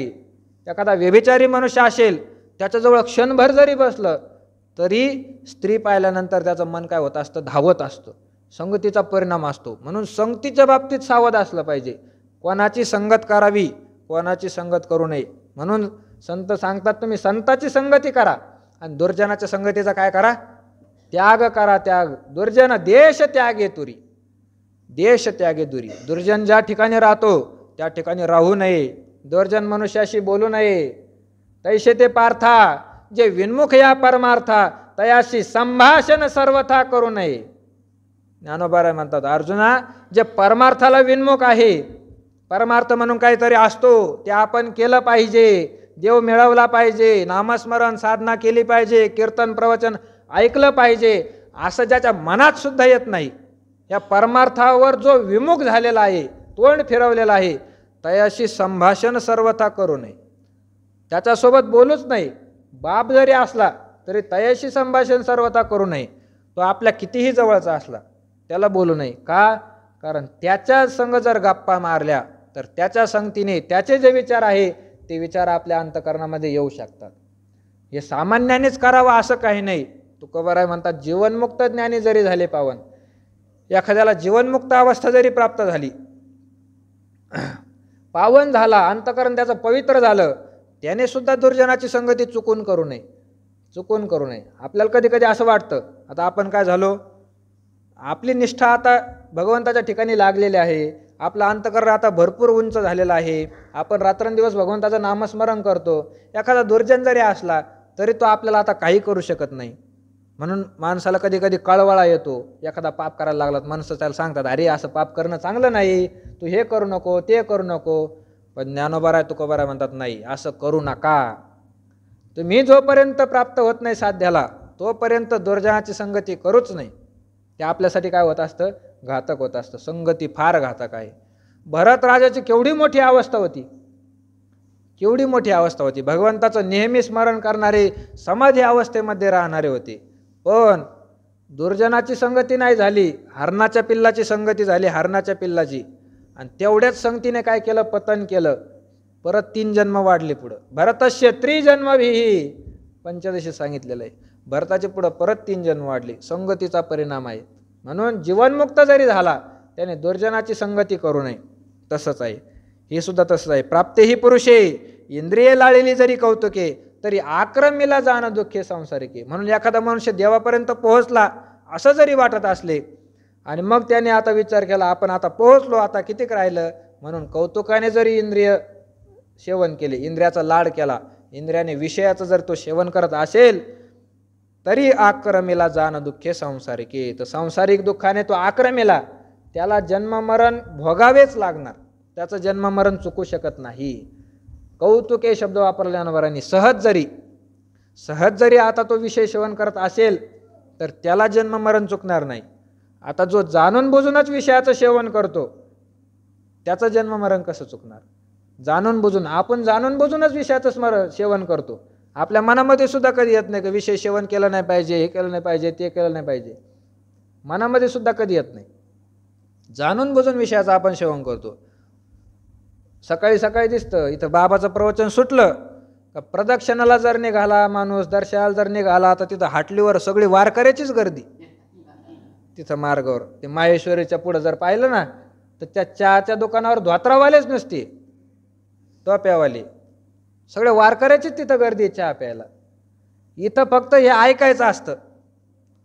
एखादा व्यभिचारी मनुष्य असेल त्याच्याजवळ क्षणभर जरी बसलं तरी स्त्री पाहिल्यानंतर त्याचं मन काय होत असतं? धावत असतं. संगतीचा परिणाम असतो. म्हणून संगतीच्या बाबतीत सावध असलं पाहिजे. कोणाची संगत करावी, कोणाची संगत करू नये. म्हणून संत सांगतात तुम्ही संताची संगती करा आणि दुर्जनाच्या संगतीचा काय करा? त्याग करा, त्याग. दुर्जन देश त्यागे तुरी, देश त्यागे दुरी. दुर्जन ज्या ठिकाणी राहतो त्या ठिकाणी राहू नये. दुर्जन मनुष्याशी बोलू नये. तैसे ते पार्था जे विन्मुख या परमार्था, तयाशी संभाषण सर्वथा करू नये. ज्ञानोबा म्हणतात अर्जुना, जे परमार्थाला विन्मुख आहे, परमार्थ म्हणून काहीतरी असतो ते आपण केलं पाहिजे, देव मिळवला पाहिजे, नामस्मरण साधना केली पाहिजे, कीर्तन प्रवचन ऐकलं पाहिजे, असं ज्याच्या मनात सुद्धा येत नाही, या परमार्थावर जो विमुख झालेला आहे, तोंड फिरवलेला आहे, तयाशी संभाषण सर्वथा करू नये. त्याच्यासोबत बोलूच नाही. बाप जरी असला तरी तयाशी संभाषण सर्वथा करू नये. तो आपल्या कितीही जवळचा असला त्याला बोलू नये. का? कारण त्याच्या संग जर गप्पा मारल्या तर त्याच्या संगतीने त्याचे जे विचार आहे ते विचार आपल्या अंतःकरणामध्ये येऊ शकतात. हे सामान्यानेच करावं असं काही नाही. तुकोबाराय म्हणतात जीवनमुक्त ज्ञानी जरी झाले पावन, एखाद्याला जीवनमुक्त अवस्था जरी प्राप्त झाली, पावन झाला, अंतःकरण त्याचं पवित्र झालं, त्याने सुद्धा दुर्जनाची संगती चुकून करू नये, चुकून करू नये. आपल्याला कधी कधी असं वाटतं आता आपण काय झालो, आपली निष्ठा आता भगवंताच्या ठिकाणी लागलेली आहे, आपलं अंतःकरण आता भरपूर उंच झालेलं आहे, आपण रात्रंदिवस भगवंताचं नामस्मरण करतो, एखादा दुर्जन जरी असला तरी तो आपल्याला आता काही करू शकत नाही. म्हणून माणसाला कधी कधी कळवळा येतो. एखादा पाप करायला लागला तर माणसं त्याला सांगतात अरे असं पाप करणं चांगलं नाही, तू हे करू नको, ते करू नको. पण ज्ञानोबा तुकोबा म्हणतात नाही, असं करू नका. तुम्ही जोपर्यंत प्राप्त होत नाही साध्याला तोपर्यंत दुर्जनाची संगती करूच नाही. ते आपल्यासाठी काय होत असतं? घातक होत असतं. संगती फार घातक आहे. भरत राजाची केवढी मोठी अवस्था होती, केवढी मोठी अवस्था होती. भगवंताचं नेहमी स्मरण करणारे, समाधी अवस्थेमध्ये राहणारे होते. पण दुर्जनाची संगती नाही झाली, हरणाच्या पिल्लाची संगती झाली, हरणाच्या पिल्लाची. आणि तेवढ्याच संगतीने काय केलं? पतन केलं. परत 3 जन्म वाढले पुढं. भरतस्य त्रिजन्मभिः पंचदशी सांगितलेलं आहे. भरताचे पुढं परत 3 जन्म वाढले. संगतीचा परिणाम आहे. म्हणून जीवनमुक्त जरी झाला त्याने दुर्जनाची संगती करू नये. तसंच आहे, हे सुद्धा तसंच आहे. प्राप्तेही पुरुषे इंद्रिये लाळलेली जरी कौतुके, तरी आक्रमीला जाणं दुःखे संसारिके. म्हणून एखादा मनुष्य देवापर्यंत पोहोचला असं जरी वाटत असले आणि मग त्याने आता विचार केला आपण आता पोहोचलो, आता कितीक राहिलं, म्हणून कौतुकाने जरी इंद्रिय सेवन केले, इंद्रियाचा लाड केला, इंद्रियाने विषयाचं जर तो सेवन करत असेल, तरी आक्रमीला जाणं दुःखे संसारिके. तर सांसारिक दुःखाने तो आक्रमीला, त्याला जन्ममरण भोगावेच लागणार, त्याचं जन्ममरण चुकू शकत नाही. कौतुके शब्द वापरल्यानंवरांनी सहज जरी आता तो विषय सेवन करत असेल तर त्याला जन्ममरण चुकणार नाही. आता जो जाणून बुजूनच विषयाचं सेवन करतो त्याचं जन्ममरण कसं चुकणार? जाणून बुजून, आपण जाणून बुजूनच विषयाचं सेवन करतो. आपल्या मनामध्ये सुद्धा कधी येत नाही की विषय सेवन केलं नाही पाहिजे, हे केलं नाही पाहिजे, ते केलं नाही पाहिजे. मनामध्ये सुद्धा कधी येत नाही. जाणून बुजून विषयाचं आपण सेवन करतो. सकाळी सकाळी दिसतं इथं बाबाचं प्रवचन सुटलं का प्रदक्षिणाला जर निघाला माणूस, दर्शनाला जर निघाला तर तिथं हाटलीवर सगळी वारकऱ्याचीच गर्दी. तिथं मार्गावर ते माहेश्वरीच्या पुढं जर पाहिलं ना तर त्या चहाच्या दुकानावर धोत्रावालेच नसते, टोप्यावाले, सगळे वारकऱ्याचीच तिथं गर्दी चहा प्यायला. इथं फक्त हे ऐकायचं असतं,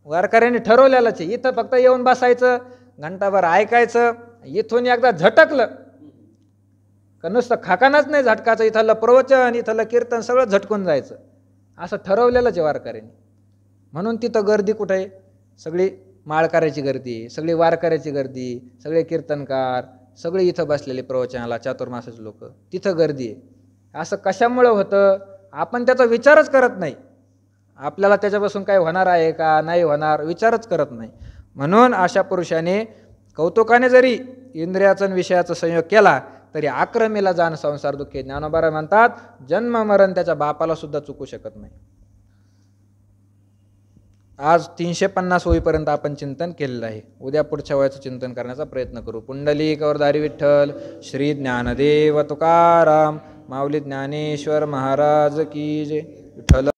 वारकऱ्यांनी ठरवलेलंच आहे. इथं फक्त येऊन बसायचं, घंटाभर ऐकायचं, इथून एकदा झटकलं का नुसतं खाकानाच नाही झटकाचं, इथलं प्रवचन, इथलं कीर्तन सगळं झटकून जायचं, असं ठरवलेलंच आहे वारकऱ्यांनी. म्हणून तिथं गर्दी कुठं आहे? सगळी माळकऱ्याची गर्दी, सगळी वारकऱ्याची गर्दी, सगळे कीर्तनकार, सगळे इथं बसलेले प्रवचनाला, चातुर्मासाचे लोक, तिथं गर्दी आहे. असं कशामुळं होतं? आपण त्याचा विचारच करत नाही. आपल्याला त्याच्यापासून काय होणार आहे का नाही होणार विचारच करत नाही. म्हणून अशा पुरुषाने कौतुकाने जरी इंद्रियाचा आणि विषयाचा संयोग केला तरी आक्रमीला जाण संसार दुःखे. ज्ञानोबा म्हणतात जन्म मरण त्याच्या बापाला सुद्धा चुकू शकत नाही. आज 350 होईपर्यंत आपण चिंतन केलेलं आहे. उद्या पुढच्या वयाचं चिंतन करण्याचा प्रयत्न करू. पुंडलिक वरदारी विठ्ठल श्री ज्ञानदेव तुकाराम माऊली ज्ञानेश्वर महाराज की जय. विठ्ठल